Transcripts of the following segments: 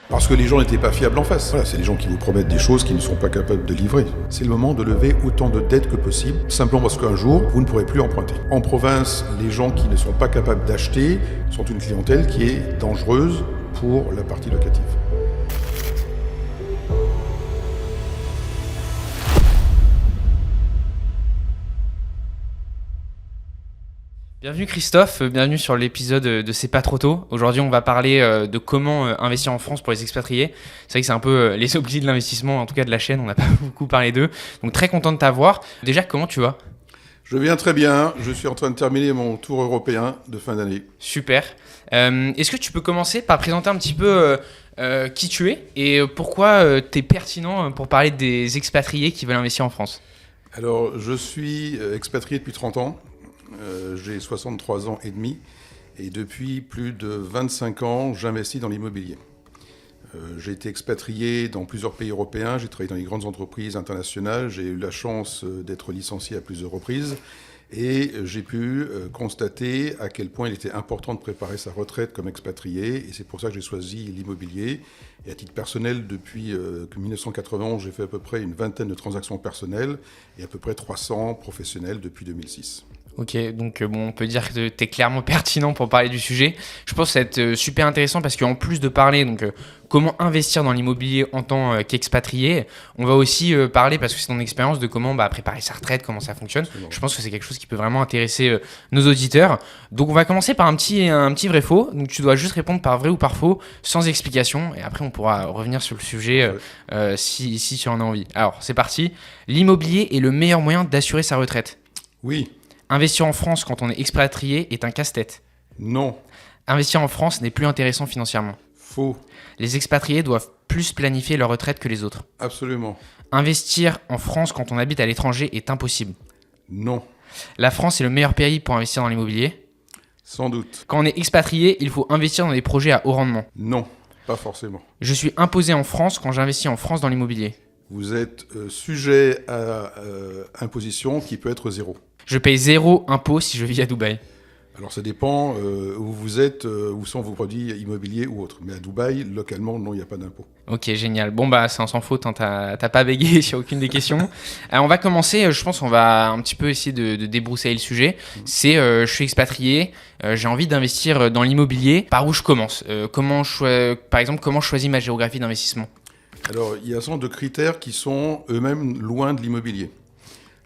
Parce que les gens n'étaient pas fiables en face. Voilà, c'est les gens qui vous promettent des choses qu'ils ne sont pas capables de livrer. C'est le moment de lever autant de dettes que possible, simplement parce qu'un jour, vous ne pourrez plus emprunter. En province, les gens qui ne sont pas capables d'acheter sont une clientèle qui est dangereuse pour la partie locative. Bienvenue Christophe, bienvenue sur l'épisode de C'est pas trop tôt. Aujourd'hui on va parler de comment investir en France pour les expatriés. C'est vrai que c'est un peu les oubliés de l'investissement, en tout cas de la chaîne, on n'a pas beaucoup parlé d'eux. Donc très content de t'avoir. Déjà comment tu vas ? Je viens très bien, je suis en train de terminer mon tour européen de fin d'année. Super. Est-ce que tu peux commencer par présenter un petit peu qui tu es et pourquoi tu es pertinent pour parler des expatriés qui veulent investir en France ? Alors je suis expatrié depuis 30 ans. J'ai 63 ans et demi et depuis plus de 25 ans, j'investis dans l'immobilier. J'ai été expatrié dans plusieurs pays européens, j'ai travaillé dans les grandes entreprises internationales, j'ai eu la chance d'être licencié à plusieurs reprises et j'ai pu constater à quel point il était important de préparer sa retraite comme expatrié et c'est pour ça que j'ai choisi l'immobilier. Et à titre personnel, depuis 1991, j'ai fait à peu près une vingtaine de transactions personnelles et à peu près 300 professionnelles depuis 2006. Ok, donc on peut dire que tu es clairement pertinent pour parler du sujet. Je pense que ça va être super intéressant parce qu'en plus de parler comment investir dans l'immobilier en tant qu'expatrié, on va aussi parler, parce que c'est ton expérience, de comment préparer sa retraite, comment ça fonctionne. Absolument. Je pense que c'est quelque chose qui peut vraiment intéresser nos auditeurs. Donc on va commencer par un petit vrai-faux. Donc tu dois juste répondre par vrai ou par faux, sans explication. Et après on pourra revenir sur le sujet si tu en as envie. Alors c'est parti. L'immobilier est le meilleur moyen d'assurer sa retraite. Oui. Investir en France quand on est expatrié est un casse-tête. Non. Investir en France n'est plus intéressant financièrement. Faux. Les expatriés doivent plus planifier leur retraite que les autres. Absolument. Investir en France quand on habite à l'étranger est impossible. Non. La France est le meilleur pays pour investir dans l'immobilier. Sans doute. Quand on est expatrié, il faut investir dans des projets à haut rendement. Non, pas forcément. Je suis imposé en France quand j'investis en France dans l'immobilier. Vous êtes sujet à imposition qui peut être zéro. Je paye 0 impôt si je vis à Dubaï. Alors ça dépend où vous êtes, où sont vos produits immobiliers ou autres. Mais à Dubaï, localement, non, il n'y a pas d'impôt. Ok, génial. Bon, c'est sans faute, hein, t'as pas bégayé sur aucune des questions. Alors, on va commencer, je pense qu'on va un petit peu essayer de débroussailler le sujet. C'est, je suis expatrié, j'ai envie d'investir dans l'immobilier. Par où je commence Par exemple, comment je choisis ma géographie d'investissement ? Alors, il y a un certain nombre de critères qui sont eux-mêmes loin de l'immobilier.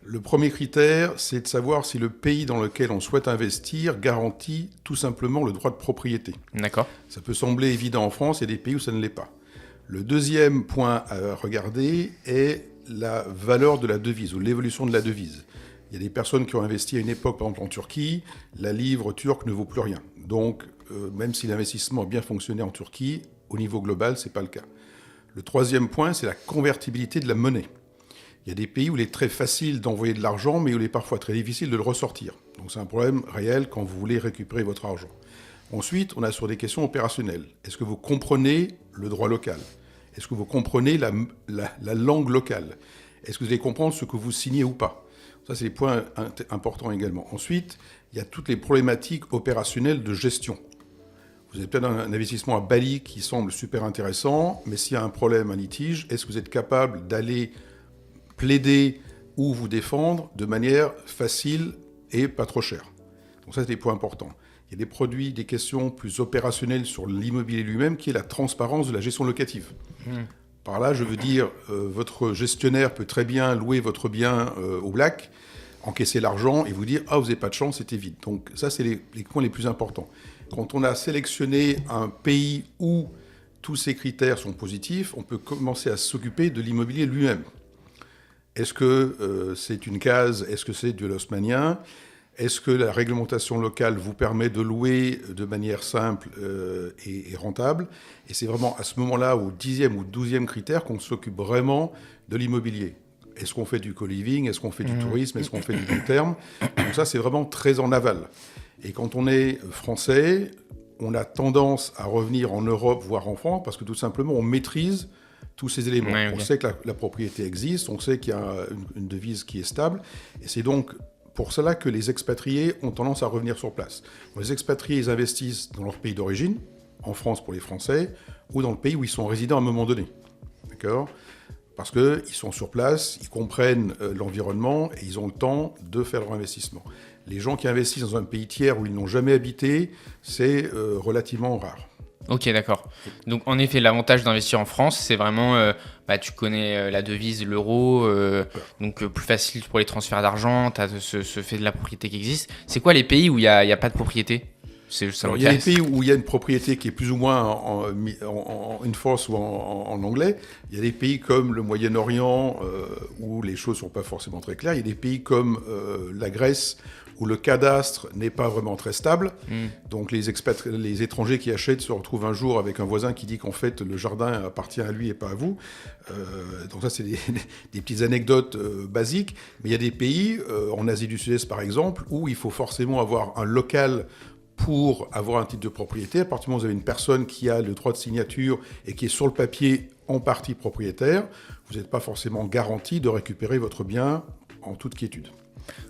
Le premier critère, c'est de savoir si le pays dans lequel on souhaite investir garantit tout simplement le droit de propriété. D'accord. Ça peut sembler évident en France, il y a des pays où ça ne l'est pas. Le deuxième point à regarder est la valeur de la devise ou l'évolution de la devise. Il y a des personnes qui ont investi à une époque, par exemple en Turquie, la livre turque ne vaut plus rien. Donc, même si l'investissement a bien fonctionné en Turquie, au niveau global, ce n'est pas le cas. Le troisième point, c'est la convertibilité de la monnaie. Il y a des pays où il est très facile d'envoyer de l'argent, mais où il est parfois très difficile de le ressortir. Donc c'est un problème réel quand vous voulez récupérer votre argent. Ensuite, on a sur des questions opérationnelles. Est-ce que vous comprenez le droit local ? Est-ce que vous comprenez la langue locale ? Est-ce que vous allez comprendre ce que vous signez ou pas ? Ça, c'est des points importants également. Ensuite, il y a toutes les problématiques opérationnelles de gestion. Vous avez peut-être un investissement à Bali qui semble super intéressant, mais s'il y a un problème, un litige, est-ce que vous êtes capable d'aller plaider ou vous défendre de manière facile et pas trop chère. Donc ça, c'est des points importants. Il y a des produits, des questions plus opérationnelles sur l'immobilier lui-même, qui est la transparence de la gestion locative. Par là, je veux dire, votre gestionnaire peut très bien louer votre bien au black, encaisser l'argent et vous dire « Ah, vous n'avez pas de chance, c'était vide ». Donc ça, c'est les points les plus importants. Quand on a sélectionné un pays où tous ces critères sont positifs, on peut commencer à s'occuper de l'immobilier lui-même. Est-ce que c'est une case ? Est-ce que c'est du haussmannien ? Est-ce que la réglementation locale vous permet de louer de manière simple et rentable ? Et c'est vraiment à ce moment-là, au 10e ou 12e critère, qu'on s'occupe vraiment de l'immobilier. Est-ce qu'on fait du co-living ? Est-ce qu'on fait du tourisme ? Est-ce qu'on fait du long terme ? Donc ça, c'est vraiment très en aval. Et quand on est français, on a tendance à revenir en Europe, voire en France, parce que tout simplement, on maîtrise tous ces éléments. Ouais, on sait que la propriété existe, on sait qu'il y a une devise qui est stable, et c'est donc pour cela que les expatriés ont tendance à revenir sur place. Les expatriés, ils investissent dans leur pays d'origine, en France pour les Français, ou dans le pays où ils sont résidents à un moment donné. D'accord ? Parce qu'ils sont sur place, ils comprennent l'environnement et ils ont le temps de faire leur investissement. Les gens qui investissent dans un pays tiers où ils n'ont jamais habité, c'est relativement rare. Ok, d'accord. Donc en effet, l'avantage d'investir en France, c'est vraiment, tu connais la devise, l'euro, donc plus facile pour les transferts d'argent, tu as ce fait de la propriété qui existe. C'est quoi les pays où il y a pas de propriété? Alors, il y a des pays où il y a une propriété qui est plus ou moins en force ou en anglais. Il y a des pays comme le Moyen-Orient où les choses ne sont pas forcément très claires. Il y a des pays comme la Grèce où le cadastre n'est pas vraiment très stable. Donc les étrangers qui achètent se retrouvent un jour avec un voisin qui dit qu'en fait le jardin appartient à lui et pas à vous. Donc ça c'est des petites anecdotes basiques. Mais il y a des pays, en Asie du Sud-Est par exemple, où il faut forcément avoir un local pour avoir un titre de propriété. À partir du moment où vous avez une personne qui a le droit de signature et qui est sur le papier en partie propriétaire, vous n'êtes pas forcément garanti de récupérer votre bien en toute quiétude.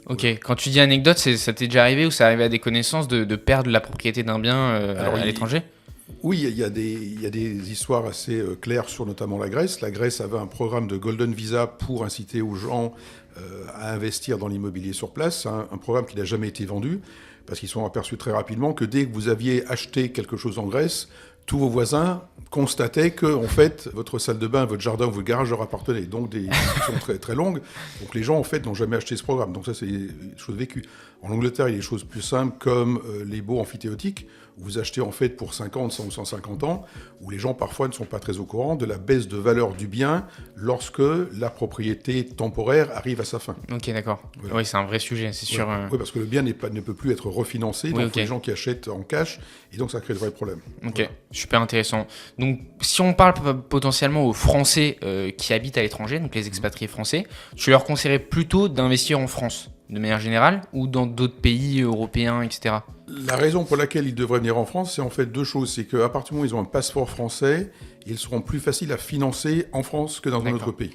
Ok, quand tu dis anecdote, ça t'est déjà arrivé ou ça arrivé à des connaissances de perdre la propriété d'un bien à l'étranger ? Oui, il y a des histoires assez claires sur notamment la Grèce. La Grèce avait un programme de Golden Visa pour inciter aux gens à investir dans l'immobilier sur place. C'est un programme qui n'a jamais été vendu parce qu'ils sont aperçus très rapidement que dès que vous aviez acheté quelque chose en Grèce, tous vos voisins constataient que, en fait, votre salle de bain, votre jardin ou votre garage leur appartenaient. Donc, des discussions très, très longues. Donc, les gens, en fait, n'ont jamais acheté ce programme. Donc, ça, c'est des choses vécues. En Angleterre, il y a des choses plus simples comme les baux amphithéotiques, où vous achetez, en fait, pour 50, 100 ou 150 ans, où les gens, parfois, ne sont pas très au courant de la baisse de valeur du bien lorsque la propriété temporaire arrive à sa fin. Ok, d'accord. Voilà. Oui, c'est un vrai sujet, c'est sûr. Oui, parce que le bien ne peut plus être refinancé. Donc, okay. Les gens qui achètent en cash, et donc, ça crée de vrais problèmes. Ok, voilà. Super intéressant. Donc, si on parle potentiellement aux Français qui habitent à l'étranger, donc les expatriés français, tu leur conseillerais plutôt d'investir en France, de manière générale, ou dans d'autres pays européens, etc. La raison pour laquelle ils devraient venir en France, c'est en fait deux choses. C'est qu'à partir du moment où ils ont un passeport français, ils seront plus faciles à financer en France que dans un autre pays.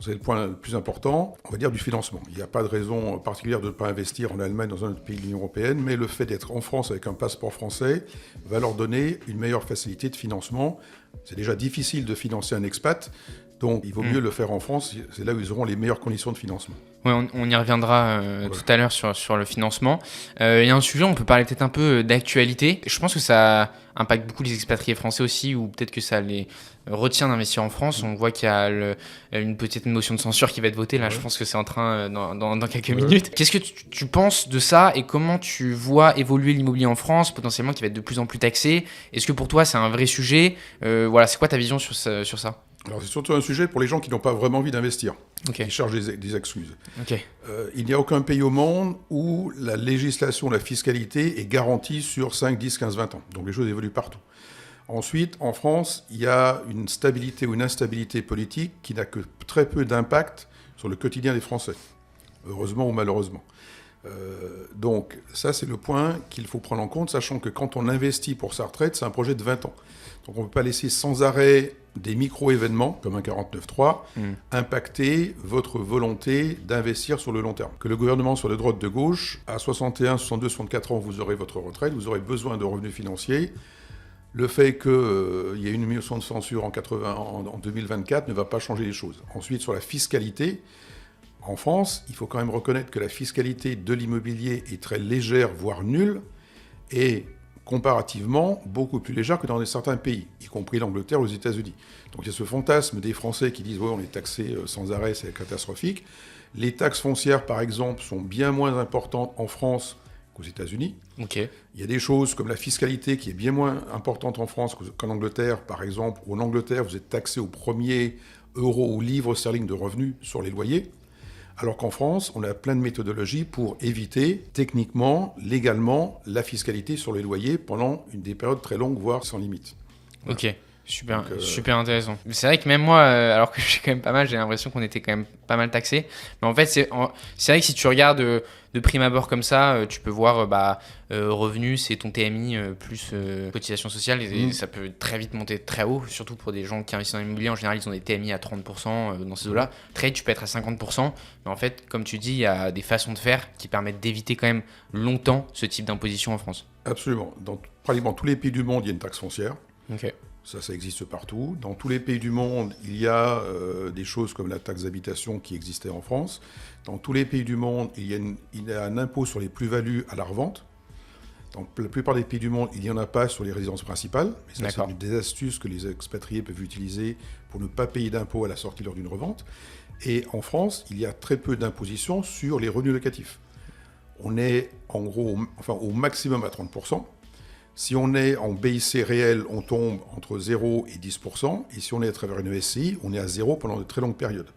C'est le point le plus important, on va dire, du financement. Il n'y a pas de raison particulière de ne pas investir en Allemagne, dans un autre pays de l'Union européenne, mais le fait d'être en France avec un passeport français va leur donner une meilleure facilité de financement. C'est déjà difficile de financer un expat, donc il vaut mieux le faire en France, c'est là où ils auront les meilleures conditions de financement. Oui, on y reviendra tout à l'heure sur le financement. Il y a un sujet, on peut parler peut-être un peu d'actualité. Je pense que ça impacte beaucoup les expatriés français aussi, ou peut-être que ça les retient d'investir en France. On voit qu'il y a une petite motion de censure qui va être votée. Là, je pense que c'est en train dans quelques minutes. Qu'est-ce que tu penses de ça et comment tu vois évoluer l'immobilier en France, potentiellement qui va être de plus en plus taxé? Est-ce que pour toi, c'est un vrai sujet? Voilà, c'est quoi ta vision sur ça? Alors, c'est surtout un sujet pour les gens qui n'ont pas vraiment envie d'investir, qui cherchent des excuses. Okay. Il n'y a aucun pays au monde où la législation, la fiscalité est garantie sur 5, 10, 15, 20 ans. Donc les choses évoluent partout. Ensuite, en France, il y a une stabilité ou une instabilité politique qui n'a que très peu d'impact sur le quotidien des Français, heureusement ou malheureusement. Donc ça, c'est le point qu'il faut prendre en compte, sachant que quand on investit pour sa retraite, c'est un projet de 20 ans. Donc on ne peut pas laisser sans arrêt des micro-événements, comme un 49.3, impacter votre volonté d'investir sur le long terme. Que le gouvernement soit de droite, de gauche, à 61, 62, 64 ans, vous aurez votre retraite, vous aurez besoin de revenus financiers. Le fait qu'il y ait une motion de censure en 2024 ne va pas changer les choses. Ensuite, sur la fiscalité, en France, il faut quand même reconnaître que la fiscalité de l'immobilier est très légère, voire nulle, et comparativement beaucoup plus légère que dans certains pays, y compris l'Angleterre ou les États-Unis. Donc il y a ce fantasme des Français qui disent « ouais, on est taxé sans arrêt, c'est catastrophique ». Les taxes foncières, par exemple, sont bien moins importantes en France qu'aux États-Unis. Okay. Il y a des choses comme la fiscalité qui est bien moins importante en France qu'en Angleterre, par exemple. En Angleterre, vous êtes taxé au premier euro ou livre sterling de revenus sur les loyers. Alors qu'en France, on a plein de méthodologies pour éviter, techniquement, légalement, la fiscalité sur les loyers pendant des périodes très longues, voire sans limite. Voilà. Ok, super intéressant. C'est vrai que même moi, alors que je suis quand même pas mal, j'ai l'impression qu'on était quand même pas mal taxé. Mais en fait, c'est vrai que si tu regardes de prime abord comme ça, tu peux voir revenus, c'est ton TMI plus cotisation sociale. Et ça peut très vite monter très haut, surtout pour des gens qui investissent dans l'immobilier. En général, ils ont des TMI à 30% dans ces eaux-là. Trade, tu peux être à 50%. Mais en fait, comme tu dis, il y a des façons de faire qui permettent d'éviter quand même longtemps ce type d'imposition en France. Absolument. Dans pratiquement tous les pays du monde, il y a une taxe foncière. Ok. Ça existe partout. Dans tous les pays du monde, il y a des choses comme la taxe d'habitation qui existait en France. Dans tous les pays du monde, il y a un impôt sur les plus-values à la revente. Dans la plupart des pays du monde, il n'y en a pas sur les résidences principales. Et ça, c'est une des astuces que les expatriés peuvent utiliser pour ne pas payer d'impôt à la sortie lors d'une revente. Et en France, il y a très peu d'imposition sur les revenus locatifs. On est en gros, au maximum à 30%. Si on est en BIC réel, on tombe entre 0 et 10%. Et si on est à travers une SCI, on est à 0 pendant de très longues périodes.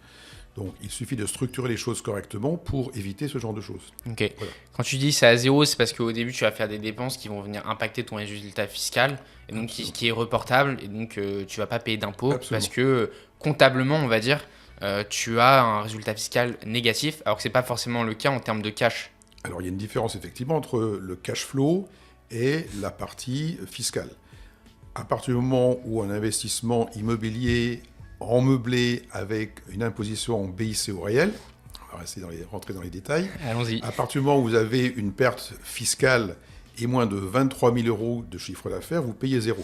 Donc, il suffit de structurer les choses correctement pour éviter ce genre de choses. Ok. Voilà. Quand tu dis c'est à 0, c'est parce qu'au début, tu vas faire des dépenses qui vont venir impacter ton résultat fiscal, et donc qui est reportable, et donc tu vas pas payer d'impôts parce que comptablement, on va dire, tu as un résultat fiscal négatif, alors que c'est pas forcément le cas en termes de cash. Alors, il y a une différence effectivement entre le cash flow et la partie fiscale. À partir du moment où un investissement immobilier en meublé avec une imposition en BIC au réel, on va rentrer dans les détails. Allons-y. À partir du moment où vous avez une perte fiscale et moins de 23 000 euros de chiffre d'affaires, vous payez 0.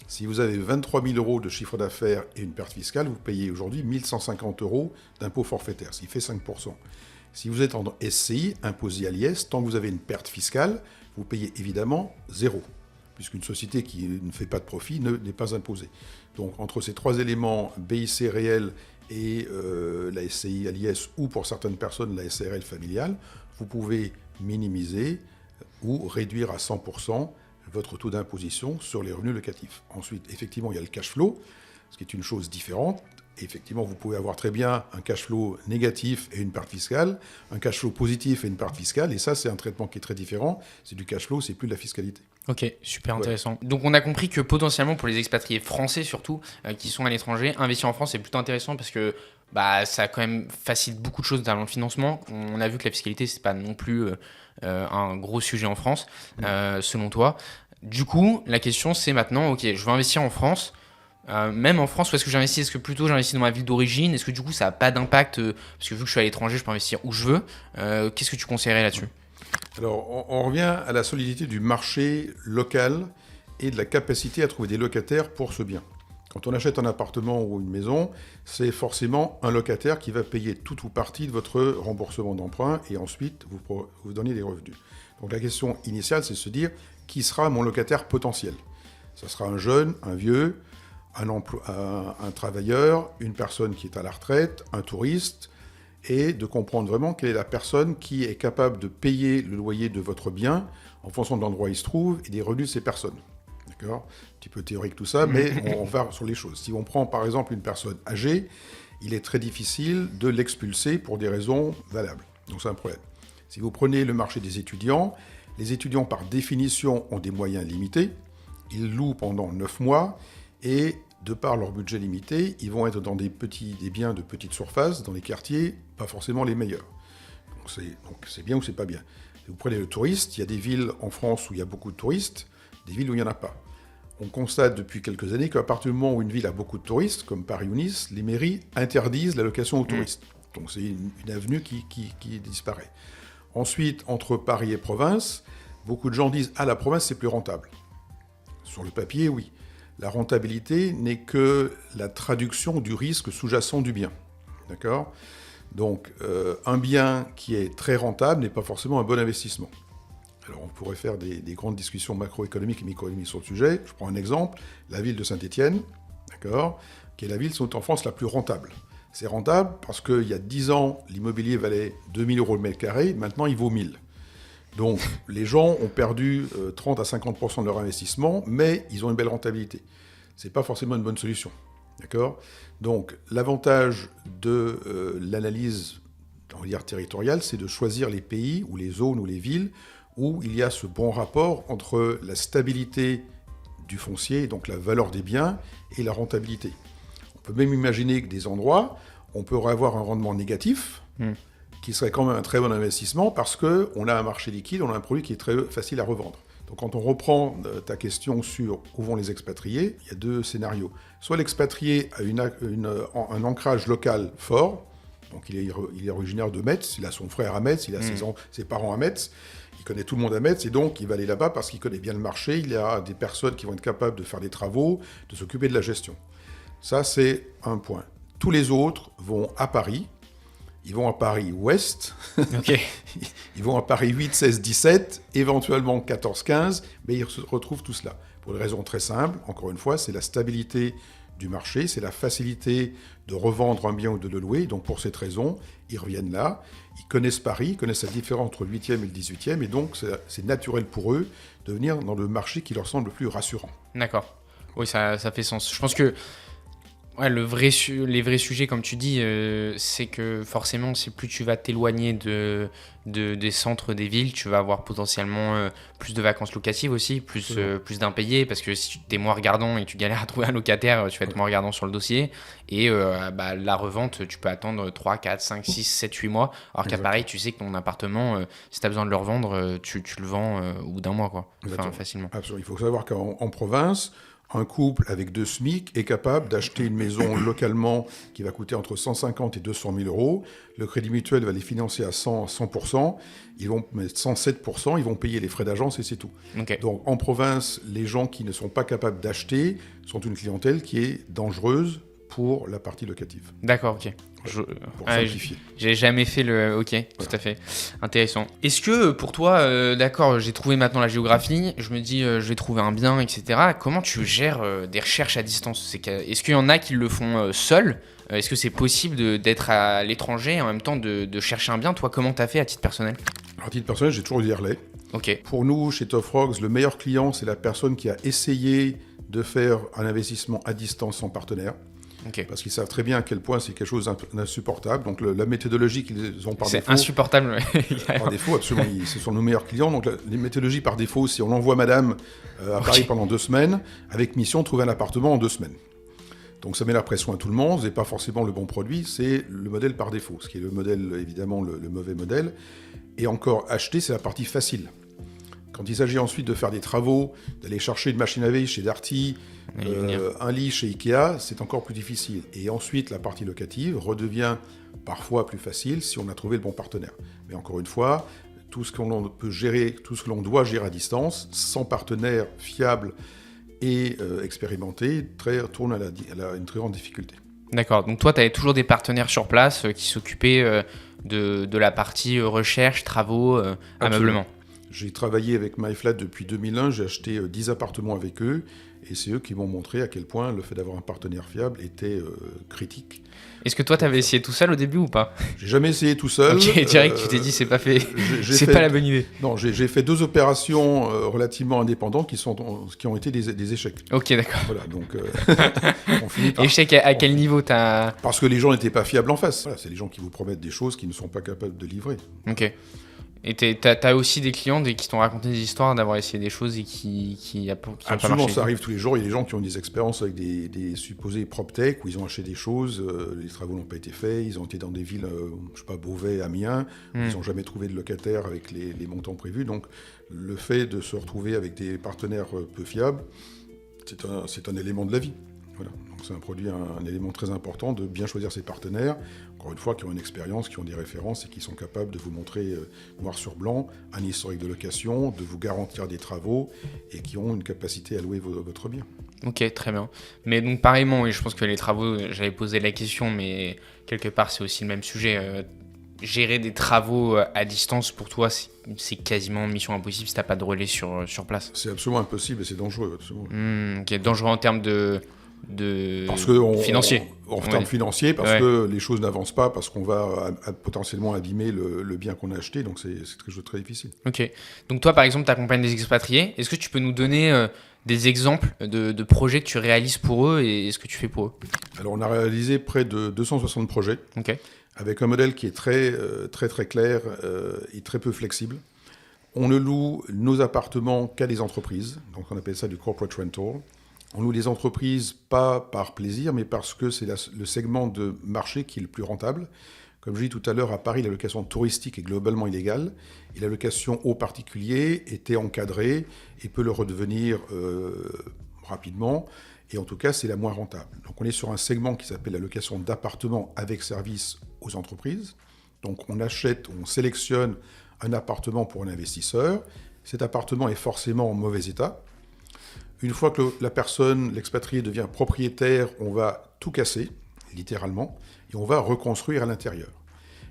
Si vous avez 23 000 euros de chiffre d'affaires et une perte fiscale, vous payez aujourd'hui 1 150 euros d'impôt forfaitaire, ce qui fait 5%. Si vous êtes en SCI, imposé à l'IS, tant que vous avez une perte fiscale, vous payez évidemment 0, puisqu'une société qui ne fait pas de profit n'est pas imposée. Donc entre ces trois éléments, BIC réel et la SCI à l'IS, ou pour certaines personnes la SARL familiale, vous pouvez minimiser ou réduire à 100% votre taux d'imposition sur les revenus locatifs. Ensuite, effectivement, il y a le cash flow, ce qui est une chose différente. Effectivement, vous pouvez avoir très bien un cash flow négatif et une part fiscale, un cash flow positif et une part fiscale, et ça, c'est un traitement qui est très différent. C'est du cash flow, c'est plus de la fiscalité. Ok, super intéressant. Donc on a compris que potentiellement pour les expatriés français surtout, qui sont à l'étranger, investir en France c'est plutôt intéressant parce que ça quand même facilite beaucoup de choses dans le financement. On a vu que la fiscalité c'est pas non plus un gros sujet en France, selon toi. Du coup, la question c'est maintenant, ok, je veux investir en France. Même en France, où est-ce que j'investis? Est-ce que plutôt j'investis dans ma ville d'origine? Est-ce que du coup ça n'a pas d'impact parce que vu que je suis à l'étranger, je peux investir où je veux. Qu'est-ce que tu conseillerais là-dessus? Alors, on revient à la solidité du marché local et de la capacité à trouver des locataires pour ce bien. Quand on achète un appartement ou une maison, c'est forcément un locataire qui va payer tout ou partie de votre remboursement d'emprunt et ensuite vous donner des revenus. Donc la question initiale, c'est de se dire qui sera mon locataire potentiel? Ça sera un jeune, un vieux, un travailleur, une personne qui est à la retraite, un touriste, et de comprendre vraiment quelle est la personne qui est capable de payer le loyer de votre bien en fonction de l'endroit où il se trouve et des revenus de ces personnes. D'accord ? Un petit peu théorique tout ça, mais on va sur les choses. Si on prend par exemple une personne âgée, il est très difficile de l'expulser pour des raisons valables. Donc c'est un problème. Si vous prenez le marché des étudiants, les étudiants par définition ont des moyens limités. Ils louent pendant 9 mois et de par leur budget limité, ils vont être dans des biens de petite surface, dans les quartiers, pas forcément les meilleurs. Donc c'est bien ou c'est pas bien. Si vous prenez le touriste, il y a des villes en France où il y a beaucoup de touristes, des villes où il n'y en a pas. On constate depuis quelques années qu'à partir du moment où une ville a beaucoup de touristes, comme Paris ou Nice, les mairies interdisent la location aux touristes. Donc c'est une avenue qui disparaît. Ensuite, entre Paris et province, beaucoup de gens disent « Ah, la province, c'est plus rentable ». Sur le papier, oui. La rentabilité n'est que la traduction du risque sous-jacent du bien. D'accord ? Donc, un bien qui est très rentable n'est pas forcément un bon investissement. Alors, on pourrait faire des grandes discussions macroéconomiques et microéconomiques sur le sujet. Je prends un exemple, la ville de Saint-Étienne, d'accord, qui est la ville en France la plus rentable. C'est rentable parce qu'il y a 10 ans, l'immobilier valait 2 000 euros le mètre carré, maintenant il vaut 1 000. Donc, les gens ont perdu 30 à 50% de leur investissement, mais ils ont une belle rentabilité. Ce n'est pas forcément une bonne solution. D'accord ? Donc, l'avantage de l'analyse, on va dire, territoriale, c'est de choisir les pays ou les zones ou les villes où il y a ce bon rapport entre la stabilité du foncier, donc la valeur des biens, et la rentabilité. On peut même imaginer que des endroits, on peut avoir un rendement négatif, qui serait quand même un très bon investissement parce qu'on a un marché liquide, on a un produit qui est très facile à revendre. Donc quand on reprend ta question sur où vont les expatriés, il y a deux scénarios. Soit l'expatrié a un ancrage local fort, donc il est originaire de Metz, il a son frère à Metz, il a ses parents à Metz, Il connaît tout le monde à Metz et donc il va aller là-bas parce qu'il connaît bien le marché. Il y a des personnes qui vont être capables de faire des travaux, de s'occuper de la gestion. Ça, c'est un point. Tous les autres vont à Paris. Ils vont à Paris Ouest. Ok. Ils vont à Paris 8, 16, 17, éventuellement 14, 15, mais ils retrouvent tout cela. Pour une raison très simple, encore une fois, c'est la stabilité du marché, c'est la facilité de revendre un bien ou de le louer. Donc pour cette raison, ils reviennent là, ils connaissent Paris, ils connaissent la différence entre le 8e et le 18e, et donc c'est naturel pour eux de venir dans le marché qui leur semble le plus rassurant. D'accord. Oui, ça fait sens. Je pense que ouais, les vrais sujets, comme tu dis, c'est que forcément, c'est plus tu vas t'éloigner des centres des villes, tu vas avoir potentiellement plus de vacances locatives aussi, plus d'impayés, parce que si tu es moins regardant et tu galères à trouver un locataire, tu vas être moins regardant sur le dossier. Et la revente, tu peux attendre 3, 4, 5, 6, 7, 8 mois. Alors qu'à Paris, tu sais que ton appartement, si tu as besoin de le revendre, tu le vends au bout d'un mois, quoi. Enfin, facilement. Absolument. Il faut savoir qu'en province, un couple avec 2 SMIC est capable d'acheter une maison localement qui va coûter entre 150 et 200 000 euros. Le Crédit Mutuel va les financer à 100%. Ils vont mettre 107%, ils vont payer les frais d'agence et c'est tout. Okay. Donc en province, les gens qui ne sont pas capables d'acheter sont une clientèle qui est dangereuse pour la partie locative. D'accord, ok. Pour simplifier. J'ai jamais fait le... Ok, voilà. Tout à fait. Intéressant. Est-ce que pour toi, d'accord, j'ai trouvé maintenant la géographie, je me dis je vais trouver un bien, etc. Comment tu gères des recherches à distance? Est-ce qu'il y en a qui le font seuls? Est-ce que c'est possible d'être à l'étranger et en même temps de chercher un bien? Toi, comment t'as fait à titre personnel? À titre personnel, j'ai toujours eu des relais. Ok. Pour nous, chez Top Frogs, le meilleur client, c'est la personne qui a essayé de faire un investissement à distance sans partenaire. Okay. Parce qu'ils savent très bien à quel point c'est quelque chose d'insupportable. Donc la méthodologie qu'ils ont par défaut... C'est insupportable. Par défaut, absolument. Ce sont nos meilleurs clients. Donc les méthodologies par défaut, si on envoie madame à Paris pendant 2 semaines, avec mission de trouver un appartement en 2 semaines. Donc ça met la pression à tout le monde, c'est pas forcément le bon produit, c'est le modèle par défaut, ce qui est le modèle, évidemment, le mauvais modèle. Et encore, acheter, c'est la partie facile. Quand il s'agit ensuite de faire des travaux, d'aller chercher une machine à laver chez Darty, un lit chez Ikea, c'est encore plus difficile. Et ensuite, la partie locative redevient parfois plus facile si on a trouvé le bon partenaire. Mais encore une fois, tout ce que l'on peut gérer, tout ce que l'on doit gérer à distance, sans partenaire fiable et expérimenté, tourne à une très grande difficulté. D'accord, donc toi, tu avais toujours des partenaires sur place qui s'occupaient de la partie recherche, travaux, ameublement. J'ai travaillé avec MyFlat depuis 2001, j'ai acheté 10 appartements avec eux, et c'est eux qui m'ont montré à quel point le fait d'avoir un partenaire fiable était critique. Est-ce que toi, tu avais essayé tout seul au début ou pas? J'ai jamais essayé tout seul. Ok, direct, tu t'es dit, c'est pas fait. C'est pas la bonne idée. Non, j'ai fait 2 opérations relativement indépendantes qui ont été des échecs. Ok, d'accord. Voilà, donc on finit par... Échec à quel niveau t'as... Parce que les gens n'étaient pas fiables en face. Voilà, c'est les gens qui vous promettent des choses qu'ils ne sont pas capables de livrer. Ok. Et t'as aussi des clients qui t'ont raconté des histoires d'avoir essayé des choses et qui ont pas marché. Absolument, ça arrive tous les jours. Il y a des gens qui ont des expériences avec des supposés PropTech où ils ont acheté des choses, les travaux n'ont pas été faits, ils ont été dans des villes, je sais pas, Beauvais, Amiens, où ils n'ont jamais trouvé de locataire avec les montants prévus. Donc le fait de se retrouver avec des partenaires peu fiables, c'est un élément de la vie. Voilà. Donc c'est un élément très important de bien choisir ses partenaires, encore une fois, qui ont une expérience, qui ont des références et qui sont capables de vous montrer noir sur blanc un historique de location, de vous garantir des travaux et qui ont une capacité à louer votre bien. Ok, très bien. Mais donc pareillement, oui, je pense que les travaux, j'avais posé la question, mais quelque part c'est aussi le même sujet. Gérer des travaux à distance, pour toi, c'est quasiment mission impossible si tu n'as pas de relais sur place. C'est absolument impossible et c'est dangereux. Absolument. Ok, dangereux en termes de financier. En termes financiers, parce que les choses n'avancent pas, parce qu'on va potentiellement abîmer le bien qu'on a acheté, donc c'est quelque chose de très difficile. Ok. Donc toi, par exemple, tu accompagnes des expatriés. Est-ce que tu peux nous donner des exemples de projets que tu réalises pour eux et ce que tu fais pour eux? Alors, on a réalisé près de 260 projets, avec un modèle qui est très clair et très peu flexible. On ne loue nos appartements qu'à des entreprises, donc on appelle ça du corporate rental. On loue des entreprises pas par plaisir, mais parce que c'est le segment de marché qui est le plus rentable. Comme je dis tout à l'heure, à Paris, la location touristique est globalement illégale et la location aux particuliers était encadrée et peut le redevenir rapidement. Et en tout cas, c'est la moins rentable. Donc on est sur un segment qui s'appelle la location d'appartements avec service aux entreprises. Donc on sélectionne un appartement pour un investisseur. Cet appartement est forcément en mauvais état. Une fois que l'expatrié devient propriétaire, on va tout casser, littéralement, et on va reconstruire à l'intérieur.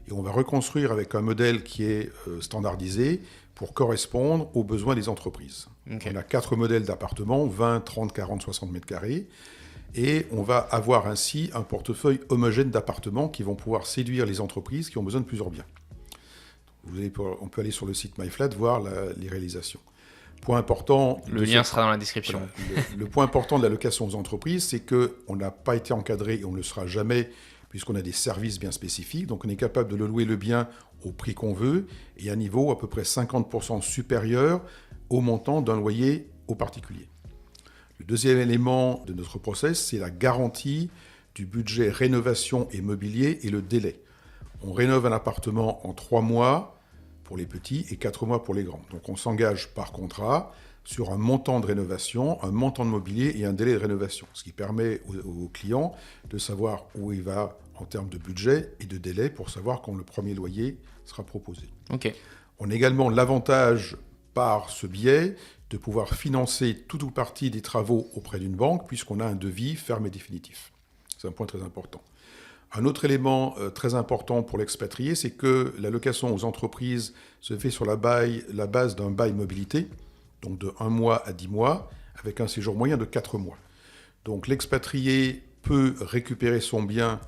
Et on va reconstruire avec un modèle qui est standardisé pour correspondre aux besoins des entreprises. Okay. On a 4 modèles d'appartements, 20, 30, 40, 60 mètres carrés, et on va avoir ainsi un portefeuille homogène d'appartements qui vont pouvoir séduire les entreprises qui ont besoin de plusieurs biens. On peut aller sur le site MyFlat voir les réalisations. Point important... Le lien sera dans la description. Voilà, le point important de la location aux entreprises, c'est qu'on n'a pas été encadré et on ne le sera jamais, puisqu'on a des services bien spécifiques. Donc on est capable de le louer le bien au prix qu'on veut et à un niveau à peu près 50% supérieur au montant d'un loyer au particulier. Le deuxième élément de notre process, c'est la garantie du budget rénovation et mobilier et le délai. On rénove un appartement en 3 mois pour les petits et 4 mois pour les grands. Donc on s'engage par contrat sur un montant de rénovation, un montant de mobilier et un délai de rénovation, ce qui permet aux clients de savoir où il va en termes de budget et de délai pour savoir quand le premier loyer sera proposé. Okay. On a également l'avantage par ce biais de pouvoir financer tout ou partie des travaux auprès d'une banque puisqu'on a un devis ferme et définitif. C'est un point très important. Un autre élément très important pour l'expatrié, c'est que la location aux entreprises se fait sur la base d'un bail mobilité, donc de 1 mois à 10 mois, avec un séjour moyen de 4 mois. Donc l'expatrié peut récupérer son bien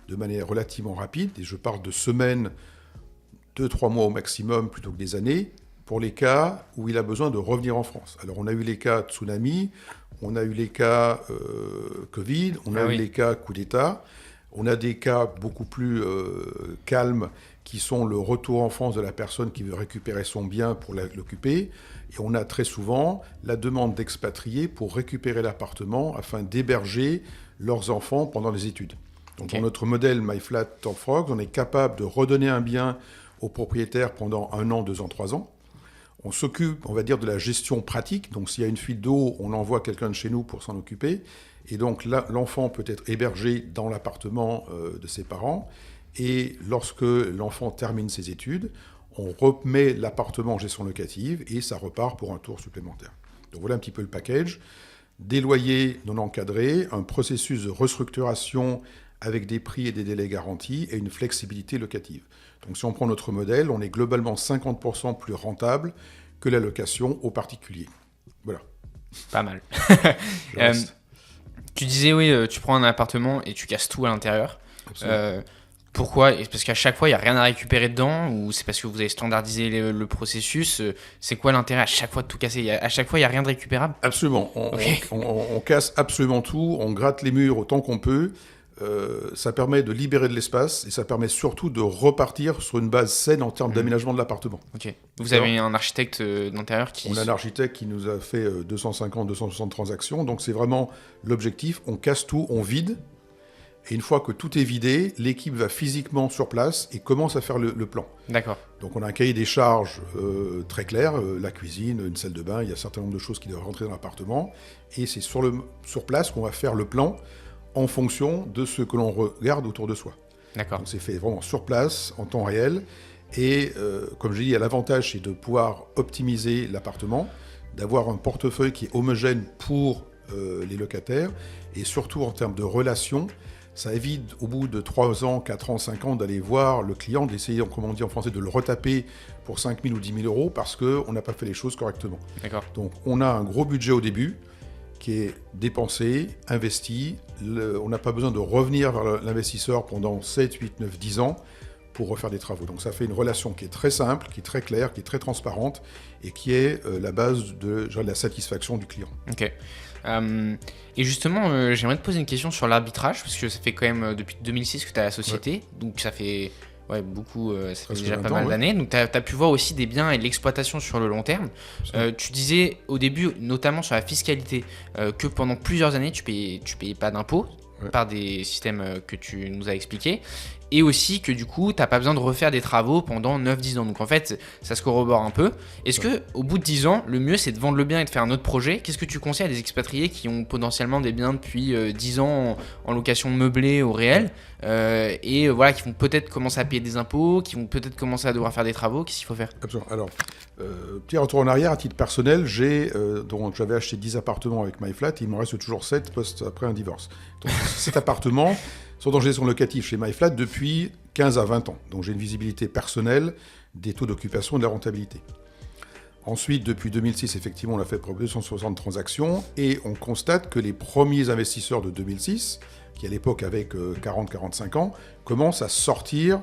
de manière relativement rapide, et je parle de semaines, 2-3 mois au maximum, plutôt que des années, pour les cas où il a besoin de revenir en France. Alors on a eu les cas tsunami, on a eu les cas Covid, on a eu les cas coup d'État. On a des cas beaucoup plus calmes qui sont le retour en France de la personne qui veut récupérer son bien pour l'occuper. Et on a très souvent la demande d'expatriés pour récupérer l'appartement afin d'héberger leurs enfants pendant les études. Donc dans notre modèle MyFlat Top Frogs, on est capable de redonner un bien au propriétaire pendant 1 an, 2 ans, 3 ans. On s'occupe, on va dire, de la gestion pratique. Donc s'il y a une fuite d'eau, on envoie quelqu'un de chez nous pour s'en occuper. Et donc là, l'enfant peut être hébergé dans l'appartement de ses parents. Et lorsque l'enfant termine ses études, on remet l'appartement en gestion locative et ça repart pour un tour supplémentaire. Donc voilà un petit peu le package. Des loyers non encadrés, un processus de restructuration avec des prix et des délais garantis et une flexibilité locative. Donc si on prend notre modèle, on est globalement 50% plus rentable que la location aux particuliers. Voilà. Pas mal. Tu disais, oui, tu prends un appartement et tu casses tout à l'intérieur. Pourquoi ? Parce qu'à chaque fois, il n'y a rien à récupérer dedans ou c'est parce que vous avez standardisé le processus ? C'est quoi l'intérêt à chaque fois de tout casser ? À chaque fois, il n'y a rien de récupérable ? Absolument. On casse absolument tout, on gratte les murs autant qu'on peut. Ça permet de libérer de l'espace et ça permet surtout de repartir sur une base saine en termes d'aménagement de l'appartement. Ok. Vous avez un architecte d'intérieur qui... On a un architecte qui nous a fait 250, 260 transactions. Donc c'est vraiment l'objectif. On casse tout, on vide. Et une fois que tout est vidé, l'équipe va physiquement sur place et commence à faire le plan. D'accord. Donc on a un cahier des charges très clair, la cuisine, une salle de bain, il y a un certain nombre de choses qui doivent rentrer dans l'appartement. Et c'est sur place qu'on va faire le plan en fonction de ce que l'on regarde autour de soi. D'accord. Donc c'est fait vraiment sur place, en temps réel. Et comme je l'ai dit, l'avantage, c'est de pouvoir optimiser l'appartement, d'avoir un portefeuille qui est homogène pour les locataires, et surtout en termes de relations, ça évite au bout de 3 ans, 4 ans, 5 ans d'aller voir le client, d'essayer, comme on dit en français, de le retaper pour 5 000 ou 10 000 euros parce qu'on n'a pas fait les choses correctement. D'accord. Donc on a un gros budget au début qui est dépensé, investi. On n'a pas besoin de revenir vers l'investisseur pendant 7, 8, 9, 10 ans pour refaire des travaux. Donc ça fait une relation qui est très simple, qui est très claire, qui est très transparente et qui est la base de la satisfaction du client. Ok. Et justement, j'aimerais te poser une question sur l'arbitrage, parce que ça fait quand même depuis 2006 que tu as la société, donc ça fait beaucoup, ça fait déjà pas mal d'années. Donc tu as pu voir aussi des biens et de l'exploitation sur le long terme. Tu disais au début, notamment sur la fiscalité, que pendant plusieurs années, tu payais pas d'impôts par des systèmes que tu nous as expliqués. et aussi que du coup, tu n'as pas besoin de refaire des travaux pendant 9-10 ans. Donc en fait, ça se corrobore un peu. Est-ce qu'au bout de 10 ans, le mieux c'est de vendre le bien et de faire un autre projet? Qu'est-ce que tu conseilles à des expatriés qui ont potentiellement des biens depuis 10 ans en location meublée au réel et voilà, qui vont peut-être commencer à payer des impôts, qui vont peut-être commencer à devoir faire des travaux? Qu'est-ce qu'il faut faire? Absolument. Alors, petit retour en arrière, à titre personnel, donc j'avais acheté 10 appartements avec MyFlat, il m'en reste toujours 7 après un divorce. Donc 7 appartements sont en gestion locative chez MyFlat depuis 15 à 20 ans. Donc j'ai une visibilité personnelle des taux d'occupation et de la rentabilité. Ensuite, depuis 2006, effectivement, on a fait près de 260 transactions et on constate que les premiers investisseurs de 2006, qui à l'époque avaient 40-45 ans, commencent à sortir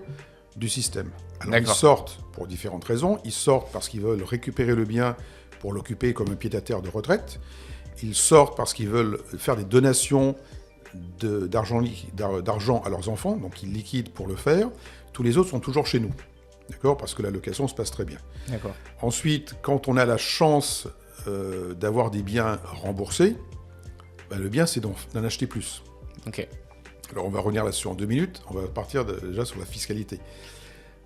du système. Alors ils sortent pour différentes raisons. Ils sortent parce qu'ils veulent récupérer le bien pour l'occuper comme un pied-à-terre de retraite. Ils sortent parce qu'ils veulent faire des donations d'argent à leurs enfants, donc ils liquident pour le faire. Tous les autres sont toujours chez nous, d'accord, parce que la location se passe très bien. D'accord. Ensuite, quand on a la chance d'avoir des biens remboursés, le bien c'est d'en acheter plus. Ok. Alors on va revenir là-dessus en 2 minutes, on va partir déjà sur la fiscalité.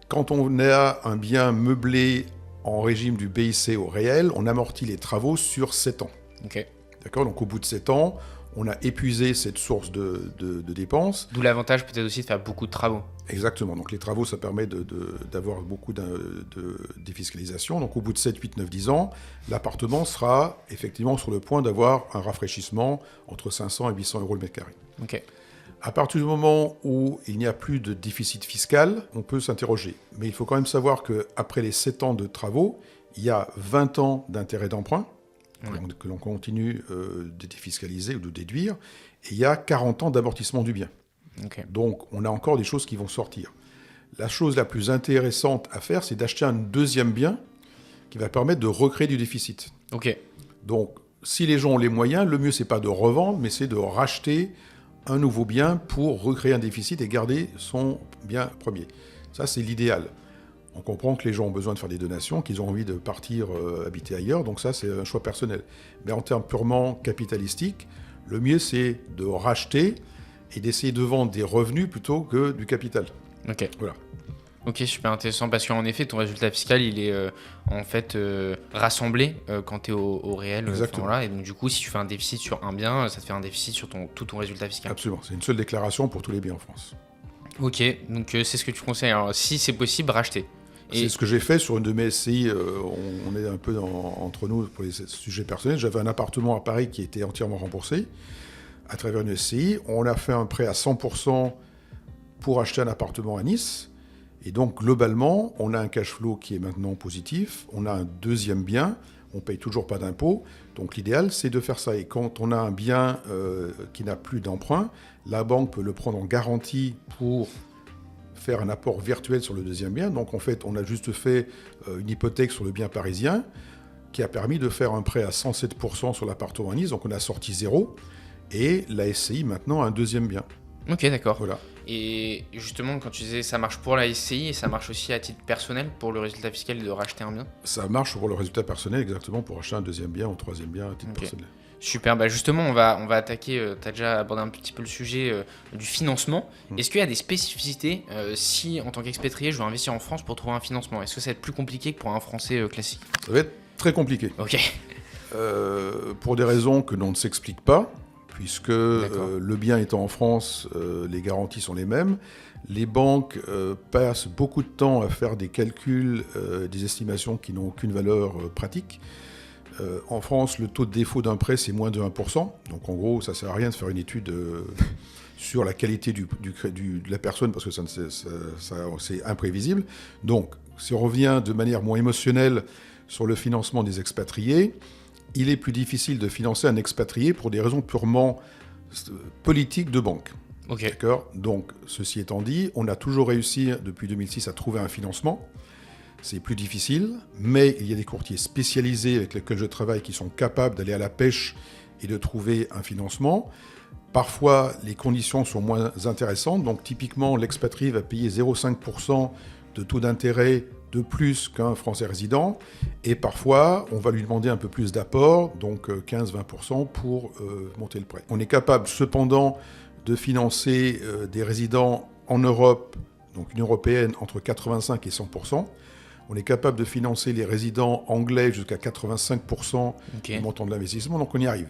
Quand on a un bien meublé en régime du BIC au réel, on amortit les travaux sur 7 ans. Ok. D'accord, donc au bout de 7 ans, on a épuisé cette source de dépenses. D'où l'avantage peut-être aussi de faire beaucoup de travaux. Exactement, donc les travaux, ça permet d'avoir beaucoup de défiscalisation. Donc au bout de 7, 8, 9, 10 ans, l'appartement sera effectivement sur le point d'avoir un rafraîchissement entre 500 et 800 euros le mètre carré. Ok. À partir du moment où il n'y a plus de déficit fiscal, on peut s'interroger. Mais il faut quand même savoir qu'après les 7 ans de travaux, il y a 20 ans d'intérêt d'emprunt, que l'on continue de défiscaliser ou de déduire, et il y a 40 ans d'amortissement du bien. Okay. Donc on a encore des choses qui vont sortir. La chose la plus intéressante à faire, c'est d'acheter un deuxième bien qui va permettre de recréer du déficit. Ok. Donc si les gens ont les moyens, le mieux c'est pas de revendre, mais c'est de racheter un nouveau bien pour recréer un déficit et garder son bien premier. Ça c'est l'idéal. On comprend que les gens ont besoin de faire des donations, qu'ils ont envie de partir habiter ailleurs, donc ça c'est un choix personnel. Mais en termes purement capitalistiques, le mieux c'est de racheter et d'essayer de vendre des revenus plutôt que du capital. Ok. Voilà. Ok, super intéressant parce qu'en effet, ton résultat fiscal, il est en fait rassemblé quand tu es au réel. Exactement. Voilà, et donc du coup, si tu fais un déficit sur un bien, ça te fait un déficit sur tout ton résultat fiscal. Absolument, c'est une seule déclaration pour tous les biens en France. Ok, donc c'est ce que tu conseilles. Alors si c'est possible, racheter. C'est ce que j'ai fait sur une de mes SCI. On est un peu entre nous pour les sujets personnels. J'avais un appartement à Paris qui était entièrement remboursé à travers une SCI. On a fait un prêt à 100% pour acheter un appartement à Nice. Et donc, globalement, on a un cash flow qui est maintenant positif. On a un deuxième bien. On ne paye toujours pas d'impôts. Donc, l'idéal, c'est de faire ça. Et quand on a un bien qui n'a plus d'emprunt, la banque peut le prendre en garantie pour faire un apport virtuel sur le deuxième bien. Donc, en fait, on a juste fait une hypothèque sur le bien parisien qui a permis de faire un prêt à 107% sur l'appartement à Nice. Donc, on a sorti 0. Et la SCI, maintenant, a un deuxième bien. Ok, d'accord. Voilà. Et justement, quand tu disais ça marche pour la SCI et ça marche aussi à titre personnel pour le résultat fiscal de racheter un bien? Ça marche pour le résultat personnel, exactement, pour acheter un deuxième bien ou un troisième bien à titre personnel. Super, bah justement, on va attaquer, tu as déjà abordé un petit peu le sujet du financement. Est-ce qu'il y a des spécificités si, en tant qu'expatrié, je veux investir en France pour trouver un financement? Est-ce que ça va être plus compliqué que pour un Français classique? Ça va être très compliqué. Ok. Pour des raisons que l'on ne s'explique pas, puisque le bien étant en France, les garanties sont les mêmes. Les banques passent beaucoup de temps à faire des calculs, des estimations qui n'ont aucune valeur pratique. En France, le taux de défaut d'un prêt, c'est moins de 1%. Donc en gros, ça ne sert à rien de faire une étude sur la qualité de la personne, parce que c'est imprévisible. Donc, si on revient de manière moins émotionnelle sur le financement des expatriés, il est plus difficile de financer un expatrié pour des raisons purement politiques de banque. Ok. D'accord ? Donc, ceci étant dit, on a toujours réussi, depuis 2006, à trouver un financement. C'est plus difficile, mais il y a des courtiers spécialisés avec lesquels je travaille qui sont capables d'aller à la pêche et de trouver un financement. Parfois, les conditions sont moins intéressantes. Donc, typiquement, l'expatrié va payer 0,5% de taux d'intérêt de plus qu'un Français résident. Et parfois, on va lui demander un peu plus d'apport, donc 15-20% pour monter le prêt. On est capable, cependant, de financer des résidents en Europe donc Union européenne entre 85 et 100%. On est capable de financer les résidents anglais jusqu'à 85% du montant de l'investissement, donc on y arrive.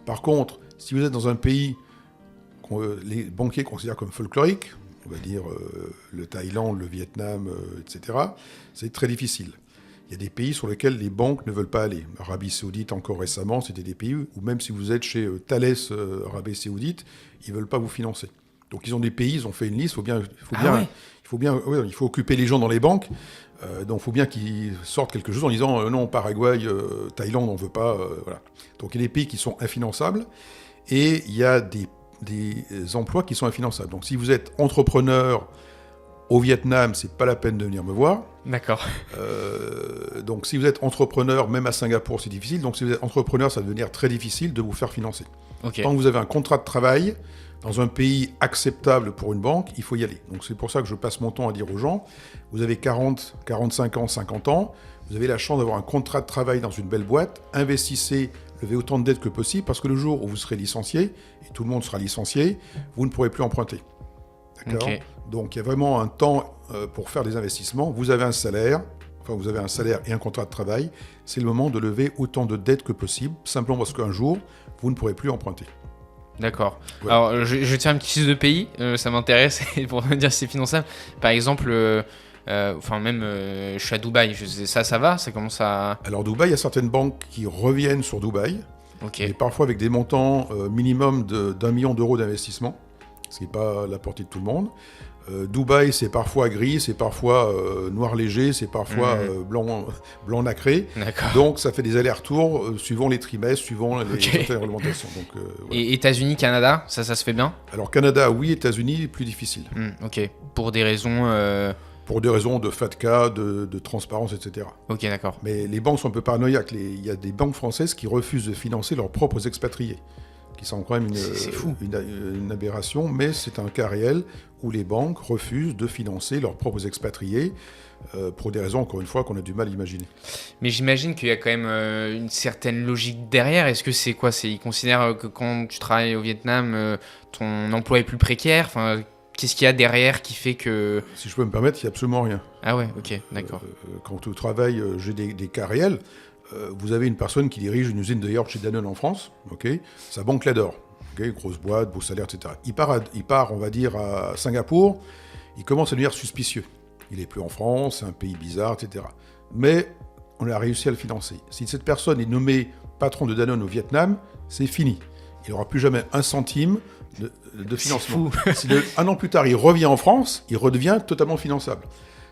Par contre, si vous êtes dans un pays que les banquiers considèrent comme folklorique, on va dire le Thaïlande, le Vietnam, etc., c'est très difficile. Il y a des pays sur lesquels les banques ne veulent pas aller. Arabie Saoudite, encore récemment, c'était des pays où même si vous êtes chez Thales, Arabie Saoudite, ils ne veulent pas vous financer. Donc ils ont des pays, ils ont fait une liste, il faut occuper les gens dans les banques, donc il faut bien qu'ils sortent quelque chose en disant non, Paraguay, Thaïlande, on ne veut pas. Voilà. Donc il y a des pays qui sont infinançables et il y a des emplois qui sont infinançables. Donc si vous êtes entrepreneur au Vietnam, c'est pas la peine de venir me voir. D'accord. Donc si vous êtes entrepreneur, même à Singapour, c'est difficile. Donc si vous êtes entrepreneur, ça va devenir très difficile de vous faire financer. Okay. Tant que vous avez un contrat de travail dans un pays acceptable pour une banque, il faut y aller. Donc c'est pour ça que je passe mon temps à dire aux gens, vous avez 40, 45 ans, 50 ans, vous avez la chance d'avoir un contrat de travail dans une belle boîte, investissez, levez autant de dettes que possible, parce que le jour où vous serez licencié, et tout le monde sera licencié, vous ne pourrez plus emprunter. D'accord ? Okay. Donc il y a vraiment un temps pour faire des investissements. Vous avez un salaire et un contrat de travail. C'est le moment de lever autant de dettes que possible, simplement parce qu'un jour, vous ne pourrez plus emprunter. D'accord. Ouais. Alors, je tiens un petit liste de pays, ça m'intéresse, pour me dire si c'est finançable. Par exemple, je suis à Dubaï, ça va, ça commence à... Alors Dubaï, il y a certaines banques qui reviennent sur Dubaï, mais parfois avec des montants minimum d'1 million d'euros d'investissement, ce qui n'est pas à la portée de tout le monde. Dubaï, c'est parfois gris, c'est parfois noir léger, c'est parfois blanc nacré. D'accord. Donc ça fait des allers-retours suivant les trimestres, suivant les réglementations. Donc, voilà. Et États-Unis, Canada, ça se fait bien ? Alors Canada, oui, États-Unis, plus difficile. Ok. Pour des raisons... Pour des raisons de FATCA, de transparence, etc. Ok, d'accord. Mais les banques sont un peu paranoïaques. Il y a des banques françaises qui refusent de financer leurs propres expatriés, qui sont quand même une aberration, mais c'est un cas réel où les banques refusent de financer leurs propres expatriés pour des raisons, encore une fois, qu'on a du mal à imaginer. Mais j'imagine qu'il y a quand même une certaine logique derrière. Est-ce que c'est quoi ? Ils considèrent que quand tu travailles au Vietnam, ton emploi est plus précaire ? Qu'est-ce qu'il y a derrière qui fait que... Si je peux me permettre, il n'y a absolument rien. Ah ouais, ok, d'accord. Quand tu travailles, j'ai des cas réels. Vous avez une personne qui dirige une usine de yaourt chez Danone en France, sa banque l'adore, grosse boîte, beau salaire, etc. Il part, on va dire, à Singapour, il commence à devenir suspicieux. Il n'est plus en France, c'est un pays bizarre, etc. Mais on a réussi à le financer. Si cette personne est nommée patron de Danone au Vietnam, c'est fini. Il n'aura plus jamais un centime de financement. Si un an plus tard, il revient en France, il redevient totalement finançable.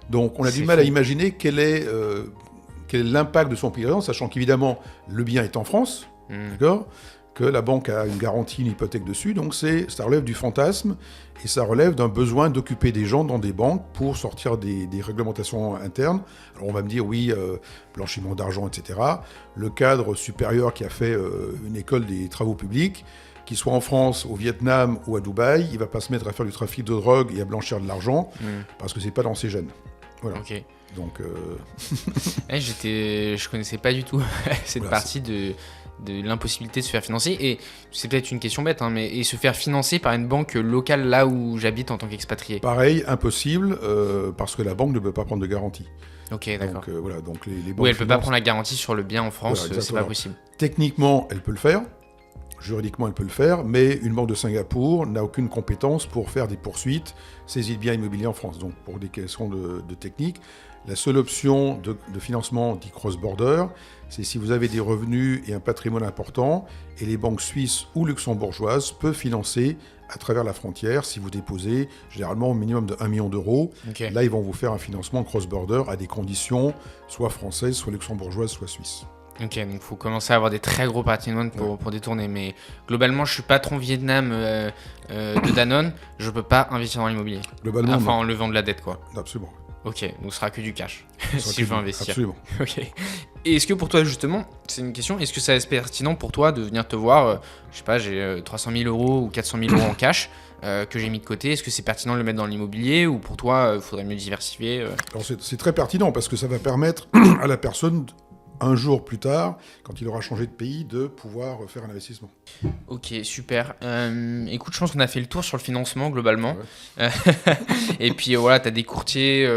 Donc on a du mal à imaginer quel est l'impact de son prix d'argent, sachant qu'évidemment, le bien est en France, d'accord, que la banque a une garantie, une hypothèque dessus, donc ça relève du fantasme et ça relève d'un besoin d'occuper des gens dans des banques pour sortir des réglementations internes. Alors on va me dire, oui, blanchiment d'argent, etc. Le cadre supérieur qui a fait une école des travaux publics, qu'il soit en France, au Vietnam ou à Dubaï, il ne va pas se mettre à faire du trafic de drogue et à blanchir de l'argent, parce que ce n'est pas dans ses gènes. Voilà. Ok. Donc, je connaissais pas du tout cette partie de l'impossibilité de se faire financer. Et c'est peut-être une question bête, mais se faire financer par une banque locale là où j'habite en tant qu'expatrié. Pareil, impossible, parce que la banque ne peut pas prendre de garantie. Ok, d'accord. Donc, voilà, donc les banques oui, elle ne peut pas prendre la garantie sur le bien en France, voilà, c'est pas possible. Techniquement, elle peut le faire. Juridiquement, elle peut le faire, mais une banque de Singapour n'a aucune compétence pour faire des poursuites, saisie de biens immobiliers en France. Donc, pour des questions de technique, la seule option de financement dit cross-border, c'est si vous avez des revenus et un patrimoine important, et les banques suisses ou luxembourgeoises peuvent financer à travers la frontière si vous déposez généralement au minimum de 1 million d'euros. Okay. Là, ils vont vous faire un financement cross-border à des conditions soit françaises, soit luxembourgeoises, soit suisses. Ok, donc il faut commencer à avoir des très gros patrimoines pour détourner. Mais globalement, je suis patron Vietnam de Danone, je ne peux pas investir dans l'immobilier. Globalement, enfin, en levant de la dette, quoi. Absolument. Ok, donc ce sera que du cash si je veux investir. Absolument. Ok. Et est-ce que pour toi, justement, c'est une question, est-ce que ça est pertinent pour toi de venir te voir, je sais pas, j'ai 300 000 euros ou 400 000 euros en cash que j'ai mis de côté, est-ce que c'est pertinent de le mettre dans l'immobilier ou pour toi, il faudrait mieux diversifier Alors c'est très pertinent parce que ça va permettre à la personne un jour plus tard, quand il aura changé de pays, de pouvoir faire un investissement. Ok, super. Écoute, je pense qu'on a fait le tour sur le financement globalement. Ouais. Et puis voilà, tu as des courtiers.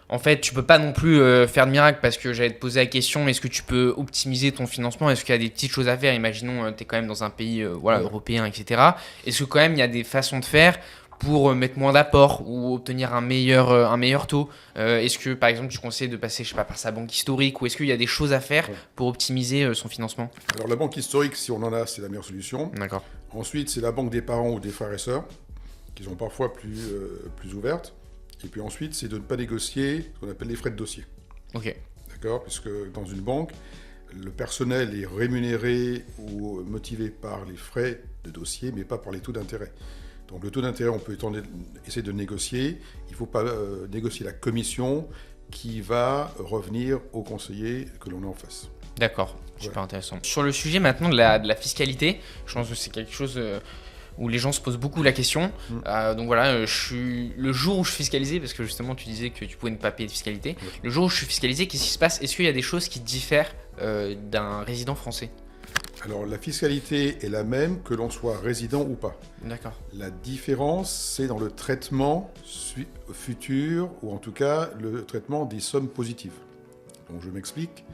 En fait, tu peux pas non plus faire de miracle parce que j'allais te poser la question, est-ce que tu peux optimiser ton financement? Est-ce qu'il y a des petites choses à faire? Imaginons, tu es quand même dans un pays européen, etc. Est-ce que quand même il y a des façons de faire pour mettre moins d'apport ou obtenir un meilleur taux? Est-ce que par exemple tu conseilles de passer, je sais pas, par sa banque historique, ou est-ce qu'il y a des choses à faire pour optimiser son financement? Alors la banque historique, si on en a, c'est la meilleure solution. D'accord. Ensuite, c'est la banque des parents ou des frères et sœurs, qui sont parfois plus ouvertes. Et puis ensuite, c'est de ne pas négocier ce qu'on appelle les frais de dossier. Ok. D'accord? Puisque dans une banque, le personnel est rémunéré ou motivé par les frais de dossier, mais pas par les taux d'intérêt. Donc le taux d'intérêt, on peut essayer de négocier. Il ne faut pas négocier la commission qui va revenir au conseiller que l'on a en face. D'accord, super intéressant. Sur le sujet maintenant de la fiscalité, je pense que c'est quelque chose où les gens se posent beaucoup la question. Donc voilà, le jour où je suis fiscalisé, parce que justement tu disais que tu pouvais ne pas payer de fiscalité, le jour où je suis fiscalisé, qu'est-ce qui se passe? Est-ce qu'il y a des choses qui diffèrent d'un résident français? Alors la fiscalité est la même que l'on soit résident ou pas. D'accord. La différence, c'est dans le traitement futur, ou en tout cas le traitement des sommes positives. Donc je m'explique.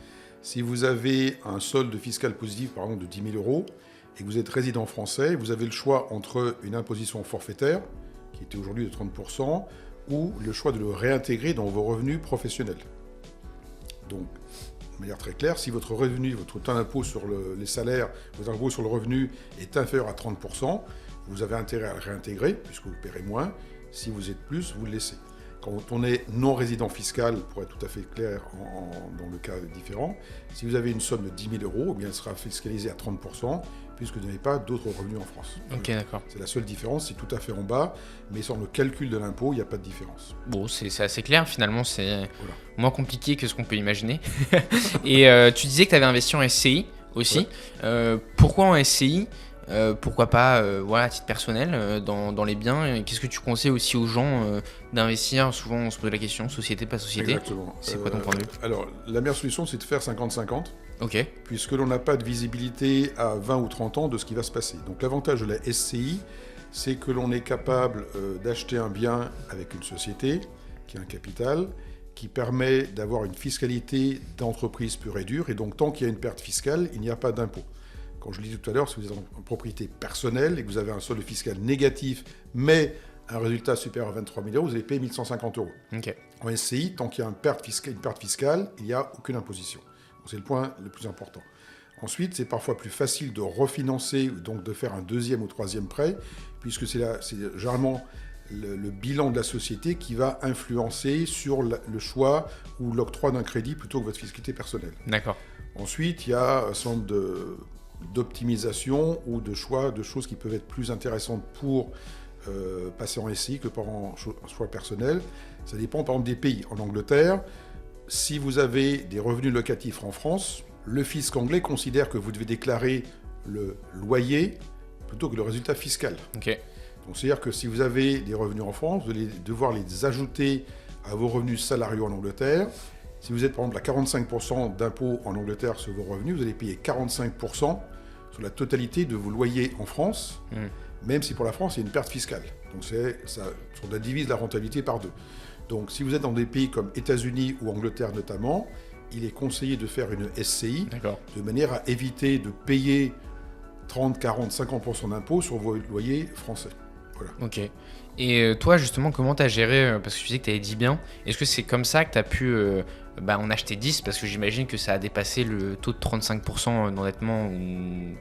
Si vous avez un solde fiscal positif, par exemple, de 10 000 euros, et que vous êtes résident français, vous avez le choix entre une imposition forfaitaire, qui était aujourd'hui de 30%, ou le choix de le réintégrer dans vos revenus professionnels. Donc, de manière très claire, si votre revenu, votre taux d'impôt sur les salaires, votre impôt sur le revenu est inférieur à 30%, vous avez intérêt à le réintégrer, puisque vous paierez moins. Si vous êtes plus, vous le laissez. Quand on est non-résident fiscal, pour être tout à fait clair dans le cas différent, si vous avez une somme de 10 000 euros, eh bien, elle sera fiscalisée à 30%, puisque vous n'avez pas d'autres revenus en France. Ok, d'accord. C'est la seule différence, c'est tout à fait en bas, mais sur le calcul de l'impôt, il n'y a pas de différence. Bon, c'est assez clair, finalement, c'est moins compliqué que ce qu'on peut imaginer. Et tu disais que tu avais investi en SCI aussi. Ouais. Pourquoi en SCI? Pourquoi pas à titre personnel dans les biens? Qu'est-ce que tu conseilles aussi aux gens d'investir? Souvent on se pose la question, société, pas société. Exactement. C'est quoi ton point de vue? Alors la meilleure solution, c'est de faire 50-50. Ok. Puisque l'on n'a pas de visibilité à 20 ou 30 ans de ce qui va se passer. Donc l'avantage de la SCI, c'est que l'on est capable d'acheter un bien avec une société qui a un capital, qui permet d'avoir une fiscalité d'entreprise pure et dure, et donc tant qu'il y a une perte fiscale, il n'y a pas d'impôt. Comme je l'ai dit tout à l'heure, si vous êtes en propriété personnelle et que vous avez un solde fiscal négatif, mais un résultat supérieur à 23 000 euros, vous allez payer 1 150 euros. Okay. En SCI, tant qu'il y a une perte fiscale, il n'y a aucune imposition. Donc c'est le point le plus important. Ensuite, c'est parfois plus facile de refinancer, donc de faire un deuxième ou troisième prêt, puisque c'est généralement le bilan de la société qui va influencer sur le choix ou l'octroi d'un crédit plutôt que votre fiscalité personnelle. D'accord. Ensuite, il y a un certain nombre d'optimisation ou de choix de choses qui peuvent être plus intéressantes pour passer en SCI que par un choix personnel. Ça dépend par exemple des pays. En Angleterre, si vous avez des revenus locatifs en France, le fisc anglais considère que vous devez déclarer le loyer plutôt que le résultat fiscal. Okay. Donc c'est-à-dire que si vous avez des revenus en France, vous allez devoir les ajouter à vos revenus salariaux en Angleterre. Si vous êtes par exemple à 45% d'impôts en Angleterre sur vos revenus, vous allez payer 45% sur la totalité de vos loyers en France, même si pour la France, il y a une perte fiscale. Donc on divise la rentabilité par 2. Donc si vous êtes dans des pays comme États-Unis ou Angleterre notamment, il est conseillé de faire une SCI de manière à éviter de payer 30, 40, 50% d'impôts sur vos loyers français. Voilà. Ok. Et toi, justement, comment tu as géré, parce que tu disais que tu avais 10 biens, est-ce que c'est comme ça que tu as pu en acheter 10? Parce que j'imagine que ça a dépassé le taux de 35% d'endettement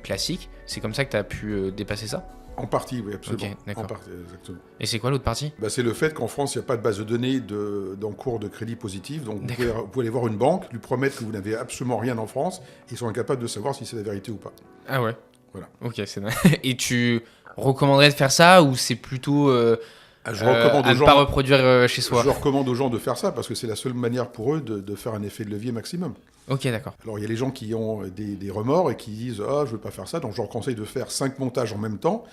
classique. C'est comme ça que tu as pu dépasser ça? En partie, oui, absolument. Okay, d'accord. En partie, exactement. Et c'est quoi l'autre partie? C'est le fait qu'en France, il n'y a pas de base de données d'encours de crédit positif. Donc, vous pouvez aller voir une banque, lui promettre que vous n'avez absolument rien en France, et ils sont incapables de savoir si c'est la vérité ou pas. Ah ouais? Voilà. Ok, c'est Et tu recommanderais de faire ça, ou c'est plutôt à ne pas reproduire chez soi? Je recommande aux gens de faire ça, parce que c'est la seule manière pour eux de faire un effet de levier maximum. Ok, d'accord. Alors, il y a les gens qui ont des remords et qui disent « Ah, je ne veux pas faire ça », donc je leur conseille de faire 5 montages en même temps.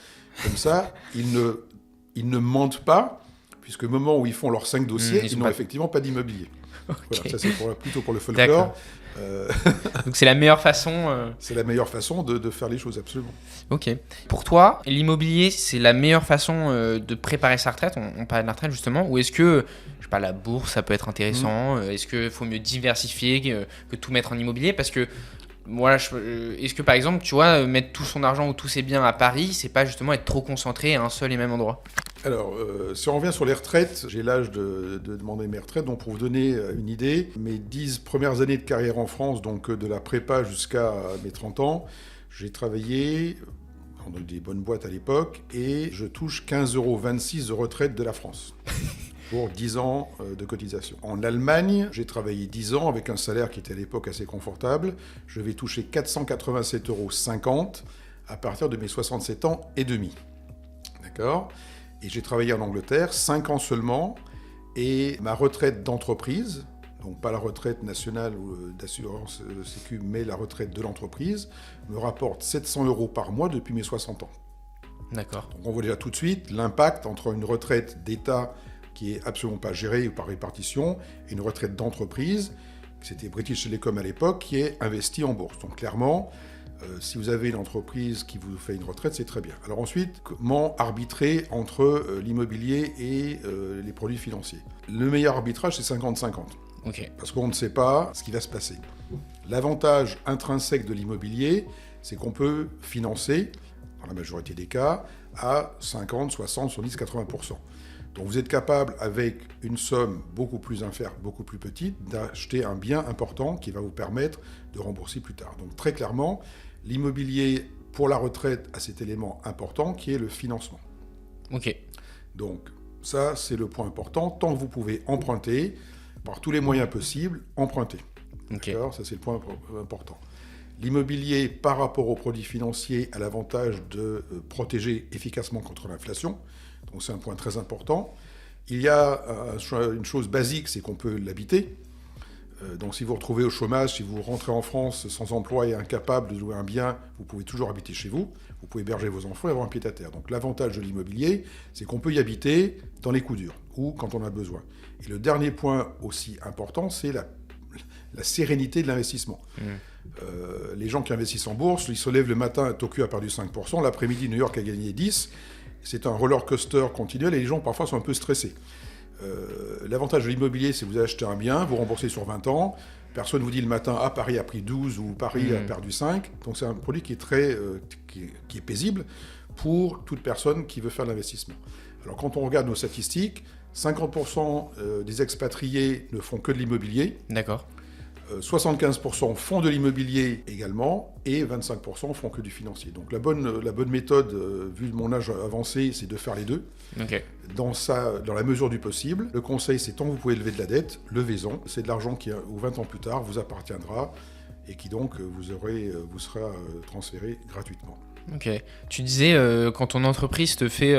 Comme ça, ils ne mentent pas, puisque au moment où ils font leurs 5 dossiers, ils n'ont effectivement pas d'immobilier. Voilà, ça c'est plutôt pour le folklore. D'accord. Donc c'est la meilleure façon. C'est la meilleure façon de faire les choses, absolument. Ok. Pour toi, l'immobilier, c'est la meilleure façon de préparer sa retraite. On parlait de la retraite justement. Ou est-ce que, je sais pas, la bourse, ça peut être intéressant. Est-ce qu'il faut mieux diversifier que tout mettre en immobilier? Parce que voilà, est-ce que par exemple, tu vois, mettre tout son argent ou tous ses biens à Paris, c'est pas justement être trop concentré à un seul et même endroit? Alors, si on revient sur les retraites, j'ai l'âge de demander mes retraites. Donc, pour vous donner une idée, mes 10 premières années de carrière en France, donc de la prépa jusqu'à mes 30 ans, j'ai travaillé dans des bonnes boîtes à l'époque et je touche 15,26 € de retraite de la France pour 10 ans de cotisation. En Allemagne, j'ai travaillé 10 ans avec un salaire qui était à l'époque assez confortable. Je vais toucher 487,50 € à partir de mes 67 ans et demi. D'accord ? Et j'ai travaillé en Angleterre 5 ans seulement, et ma retraite d'entreprise, donc pas la retraite nationale ou d'assurance sécu, mais la retraite de l'entreprise, me rapporte 700 € par mois depuis mes 60 ans. D'accord. Donc on voit déjà tout de suite l'impact entre une retraite d'État qui est absolument pas gérée ou par répartition, et une retraite d'entreprise, c'était British Telecom à l'époque, qui est investie en bourse. Donc clairement, si vous avez une entreprise qui vous fait une retraite, c'est très bien. Alors ensuite, comment arbitrer entre l'immobilier et les produits financiers? Le meilleur arbitrage, c'est 50-50. Ok. Parce qu'on ne sait pas ce qui va se passer. L'avantage intrinsèque de l'immobilier, c'est qu'on peut financer, dans la majorité des cas, à 50, 60, 70, 80%. Donc vous êtes capable, avec une somme beaucoup plus petite, d'acheter un bien important qui va vous permettre de rembourser plus tard. Donc très clairement, l'immobilier pour la retraite a cet élément important qui est le financement. Ok. Donc ça, c'est le point important. Tant que vous pouvez emprunter, par tous les moyens possibles, emprunter. Ok. D'accord ? Ça, c'est le point important. L'immobilier, par rapport aux produits financiers, a l'avantage de protéger efficacement contre l'inflation. Donc c'est un point très important. Il y a une chose basique, c'est qu'on peut l'habiter. Donc si vous vous retrouvez au chômage, si vous rentrez en France sans emploi et incapable de louer un bien, vous pouvez toujours habiter chez vous. Vous pouvez héberger vos enfants et avoir un pied-à-terre. Donc l'avantage de l'immobilier, c'est qu'on peut y habiter dans les coups durs ou quand on a besoin. Et le dernier point aussi important, c'est la sérénité de l'investissement. Les gens qui investissent en bourse, ils se lèvent le matin, Tokyo a perdu 5%, l'après-midi, New York a gagné 10%. C'est un roller coaster continuel et les gens parfois sont un peu stressés. L'avantage de l'immobilier, c'est que vous avez acheté un bien, vous remboursez sur 20 ans, personne ne vous dit le matin « Ah, Paris a pris 12 » ou « Paris a perdu 5 ». Donc c'est un produit qui est paisible pour toute personne qui veut faire l'investissement. Alors quand on regarde nos statistiques, 50% des expatriés ne font que de l'immobilier. D'accord. 75% font de l'immobilier également et 25% font que du financier. Donc la bonne méthode, vu mon âge avancé, c'est de faire les deux. Ok. Dans la mesure du possible. Le conseil, c'est tant que vous pouvez lever de la dette, levez-en. C'est de l'argent qui, 20 ans plus tard, vous appartiendra et qui donc vous sera transféré gratuitement. Ok. Tu disais, quand ton entreprise te fait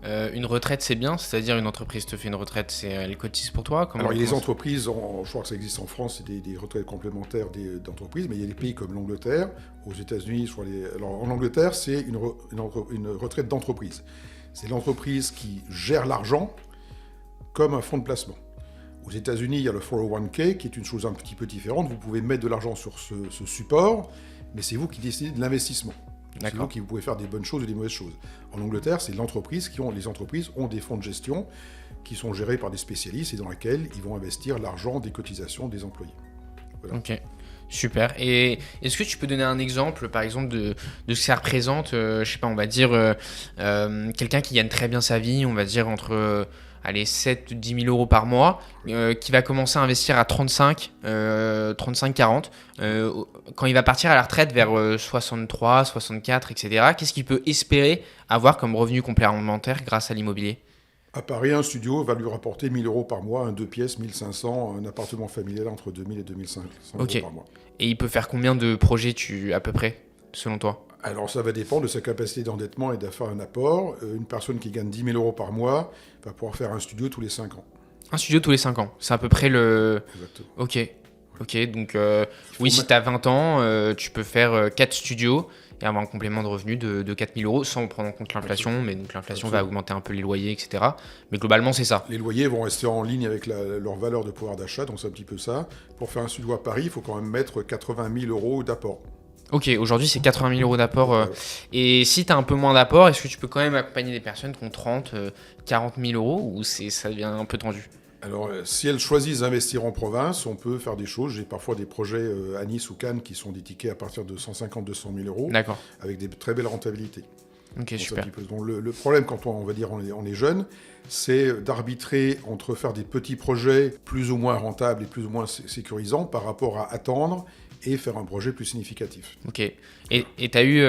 une retraite, c'est bien, c'est-à-dire une entreprise te fait une retraite, elle cotise pour toi? Alors il y a les entreprises, je crois que ça existe en France, c'est des retraites complémentaires d'entreprises, mais il y a des pays comme l'Angleterre, aux États-Unis, alors en Angleterre, c'est une retraite d'entreprise. C'est l'entreprise qui gère l'argent comme un fonds de placement. Aux États-Unis, il y a le 401k, qui est une chose un petit peu différente. Vous pouvez mettre de l'argent sur ce support, mais c'est vous qui décidez de l'investissement. C'est vous qui pouvez faire des bonnes choses ou des mauvaises choses. En Angleterre, c'est les entreprises ont des fonds de gestion qui sont gérés par des spécialistes et dans lesquels ils vont investir l'argent des cotisations des employés. Voilà. Ok. Super. Et est-ce que tu peux donner un exemple, par exemple, de ce que ça représente, je sais pas, on va dire, quelqu'un qui gagne très bien sa vie, on va dire entre 7-10 000 € par mois, qui va commencer à investir à 35-40, quand il va partir à la retraite vers 63, 64, etc., qu'est-ce qu'il peut espérer avoir comme revenu complémentaire grâce à l'immobilier? À Paris, un studio va lui rapporter 1 000 € par mois, un 2 pièces, 1 500, un appartement familial entre 2 000 et 2 500 € par mois. Et il peut faire combien de projets, à peu près, selon toi? Alors ça va dépendre de sa capacité d'endettement et de faire un apport. Une personne qui gagne 10 000 € par mois va pouvoir faire un studio tous les 5 ans. Un studio tous les 5 ans, c'est à peu près le... Exactement. Ok, donc si tu as 20 ans, tu peux faire 4 studios et avoir un complément de revenu de 4 000 euros sans prendre en compte l'inflation. Mais donc l'inflation va augmenter un peu les loyers, etc. Mais globalement, c'est ça. Les loyers vont rester en ligne avec leur valeur de pouvoir d'achat, donc c'est un petit peu ça. Pour faire un studio à Paris, il faut quand même mettre 80 000 euros d'apport. Ok, aujourd'hui c'est 80 000 euros d'apport. Et si tu as un peu moins d'apport, est-ce que tu peux quand même accompagner des personnes qui ont 30, 40 000 euros ou ça devient un peu tendu? Alors, si elles choisissent d'investir en province, on peut faire des choses. J'ai parfois des projets à Nice ou Cannes qui sont des tickets à partir de 150-200 000 euros, D'accord. avec des très belles rentabilités. Ok, Donc, super. donc, le problème quand on va dire on est jeune, c'est d'arbitrer entre faire des petits projets plus ou moins rentables et plus ou moins sécurisants par rapport à attendre et faire un projet plus significatif. Ok. Et tu as eu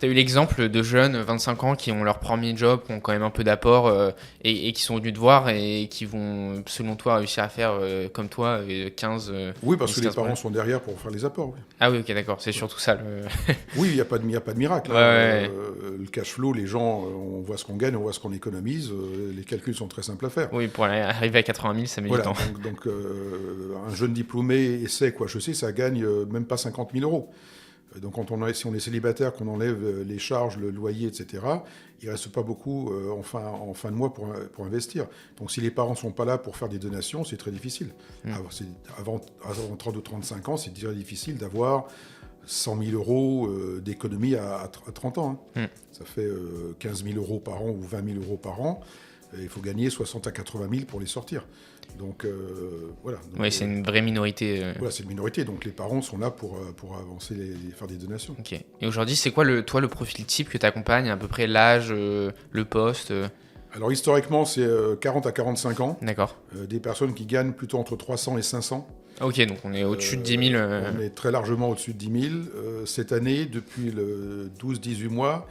l'exemple de jeunes, 25 ans, qui ont leur premier job, qui ont quand même un peu d'apport et qui sont venus te voir et qui vont, selon toi, réussir à faire comme toi, 15. Oui, parce que 10, les parents sont derrière pour faire les apports. Oui, Ah oui, ok, d'accord. C'est surtout ça. oui, il n'y a pas de miracle. Ouais, ouais. Le cash flow, les gens, on voit ce qu'on gagne, on voit ce qu'on économise. Les calculs sont très simples à faire. Oui, pour arriver à 80 000, ça met Voilà, du temps. donc un jeune diplômé essaie quoi, je sais, ça gagne même pas 50 000 euros. Donc si on est célibataire, qu'on enlève les charges, le loyer, etc., il ne reste pas beaucoup en fin de mois pour investir. Donc si les parents ne sont pas là pour faire des donations, c'est très difficile. Avant 30 ou 35 ans, c'est très difficile d'avoir 100 000 euros d'économie à 30 ans. Ça fait 15 000 euros par an ou 20 000 euros par an. Il faut gagner 60 à 80 000 pour les sortir. Donc voilà. Oui, c'est une vraie minorité. Voilà, c'est une minorité. Donc les parents sont là pour avancer, faire des donations. Ok. Et aujourd'hui, c'est quoi le profil type que tu accompagnes? À peu près l'âge, le poste Alors historiquement, c'est 40 à 45 ans. D'accord. Des personnes qui gagnent plutôt entre 300 et 500. Ok, donc on est au-dessus de 10 000. On est très largement au-dessus de 10 000. Cette année, depuis le 12-18 mois,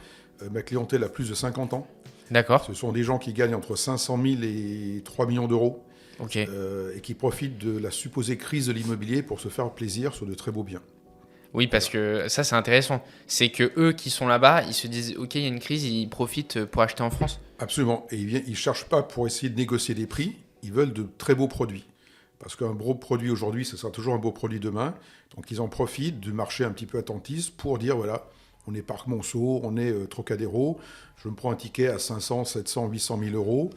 ma clientèle a plus de 50 ans. D'accord. Ce sont des gens qui gagnent entre 500 000 et 3 millions d'euros. Ok. Et qui profitent de la supposée crise de l'immobilier pour se faire plaisir sur de très beaux biens. Oui, parce que ça, c'est intéressant. C'est que eux qui sont là-bas, ils se disent, ok, il y a une crise, ils profitent pour acheter en France. Absolument. Et ils ne cherchent pas pour essayer de négocier des prix, ils veulent de très beaux produits. Parce qu'un beau produit aujourd'hui, ce sera toujours un beau produit demain. Donc ils en profitent du marché un petit peu attentiste pour dire, voilà, on est Parc Monceau, on est Trocadéro, je me prends un ticket à 500, 700, 800 000 euros.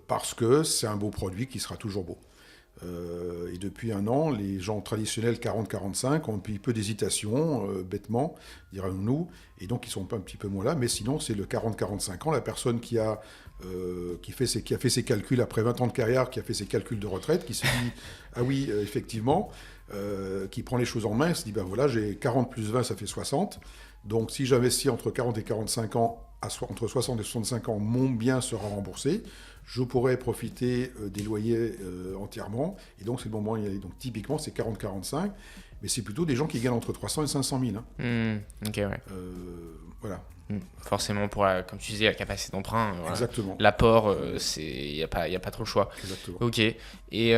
Parce que c'est un beau produit qui sera toujours beau. Et depuis un an, les gens traditionnels 40-45 ont un petit peu d'hésitation, bêtement, dirons-nous, et donc ils sont un petit peu moins là, mais sinon c'est le 40-45 ans, la personne qui a fait ses calculs après 20 ans de carrière, qui a fait ses calculs de retraite, qui se dit « Ah oui, effectivement », qui prend les choses en main, il se dit « Ben voilà, j'ai 40 plus 20, ça fait 60, donc si j'investis entre 40 et 45 ans, entre 60 et 65 ans, mon bien sera remboursé, je pourrai profiter des loyers entièrement, et donc c'est le moment où il y a. Donc typiquement c'est 40-45, mais c'est plutôt des gens qui gagnent entre 300 et 500 000. Ok, ouais. Voilà. Forcément, pour comme tu disais, la capacité d'emprunt, voilà. Exactement. L'apport, il n'y a pas trop le choix. Exactement. Ok. Et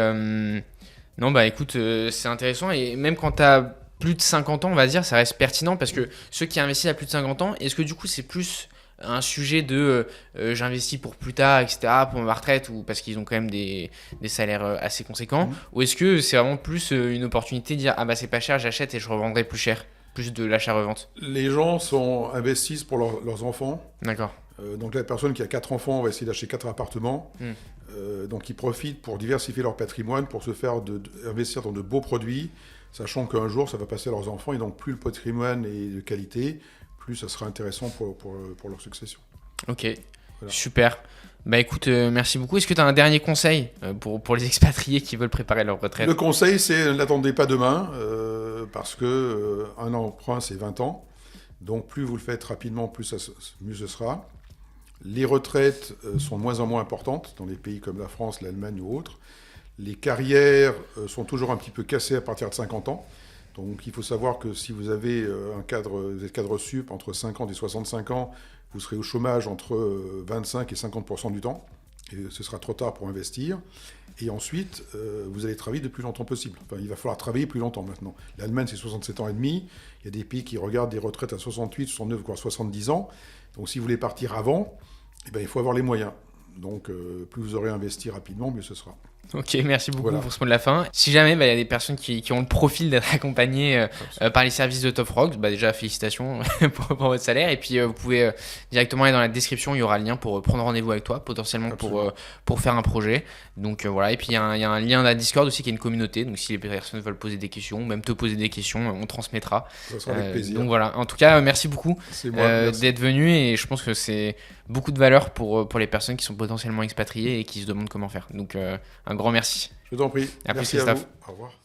non, bah écoute, c'est intéressant, et même quand tu as plus de 50 ans, on va dire, ça reste pertinent, parce que ceux qui investissent à plus de 50 ans, est-ce que du coup c'est plus un sujet de j'investis pour plus tard, etc., pour ma retraite, ou parce qu'ils ont quand même des salaires assez conséquents, ou est-ce que c'est vraiment plus une opportunité de dire ah bah c'est pas cher, j'achète et je revendrai plus cher, plus de l'achat-revente? Les gens investissent pour leurs enfants. D'accord. Donc la personne qui a 4 enfants va essayer d'acheter 4 appartements. Donc ils profitent pour diversifier leur patrimoine, pour se faire investir dans de beaux produits, sachant qu'un jour ça va passer à leurs enfants, et donc plus le patrimoine est de qualité, plus ça sera intéressant pour leur succession. Ok, voilà. Super. Bah écoute, merci beaucoup. Est-ce que tu as un dernier conseil pour les expatriés qui veulent préparer leur retraite? Le conseil, c'est n'attendez pas demain, parce que un emprunt, c'est 20 ans. Donc plus vous le faites rapidement, mieux ce sera. Les retraites sont de moins en moins importantes dans les pays comme la France, l'Allemagne ou autres. Les carrières sont toujours un petit peu cassées à partir de 50 ans. Donc il faut savoir que si vous avez vous êtes cadre sup entre 50 et 65 ans, vous serez au chômage entre 25 et 50% du temps. Et ce sera trop tard pour investir. Et ensuite, vous allez travailler le plus longtemps possible. Enfin, il va falloir travailler plus longtemps maintenant. L'Allemagne, c'est 67 ans et demi. Il y a des pays qui regardent des retraites à 68, 69, voire 70 ans. Donc si vous voulez partir avant, eh ben, il faut avoir les moyens. Donc plus vous aurez investi rapidement, mieux ce sera. Ok, merci beaucoup Voilà. pour ce mot de la fin. Si jamais il y a des personnes qui ont le profil d'être accompagnées par les services de Top Rocks, déjà félicitations pour votre salaire. Et puis vous pouvez directement aller dans la description, il y aura le lien pour prendre rendez-vous avec toi, potentiellement pour faire un projet. Donc voilà, et puis il y a un lien dans la Discord aussi qui est une communauté. Donc si les personnes veulent poser des questions, ou même te poser des questions, on transmettra. Ça sera avec plaisir. Donc voilà, en tout cas, merci beaucoup C'est moi, merci. d'être venu et je pense que c'est beaucoup de valeur pour les personnes qui sont potentiellement expatriées et qui se demandent comment faire. Donc un grand merci. Je t'en prie. À plus, Merci Christophe. vous. Au revoir.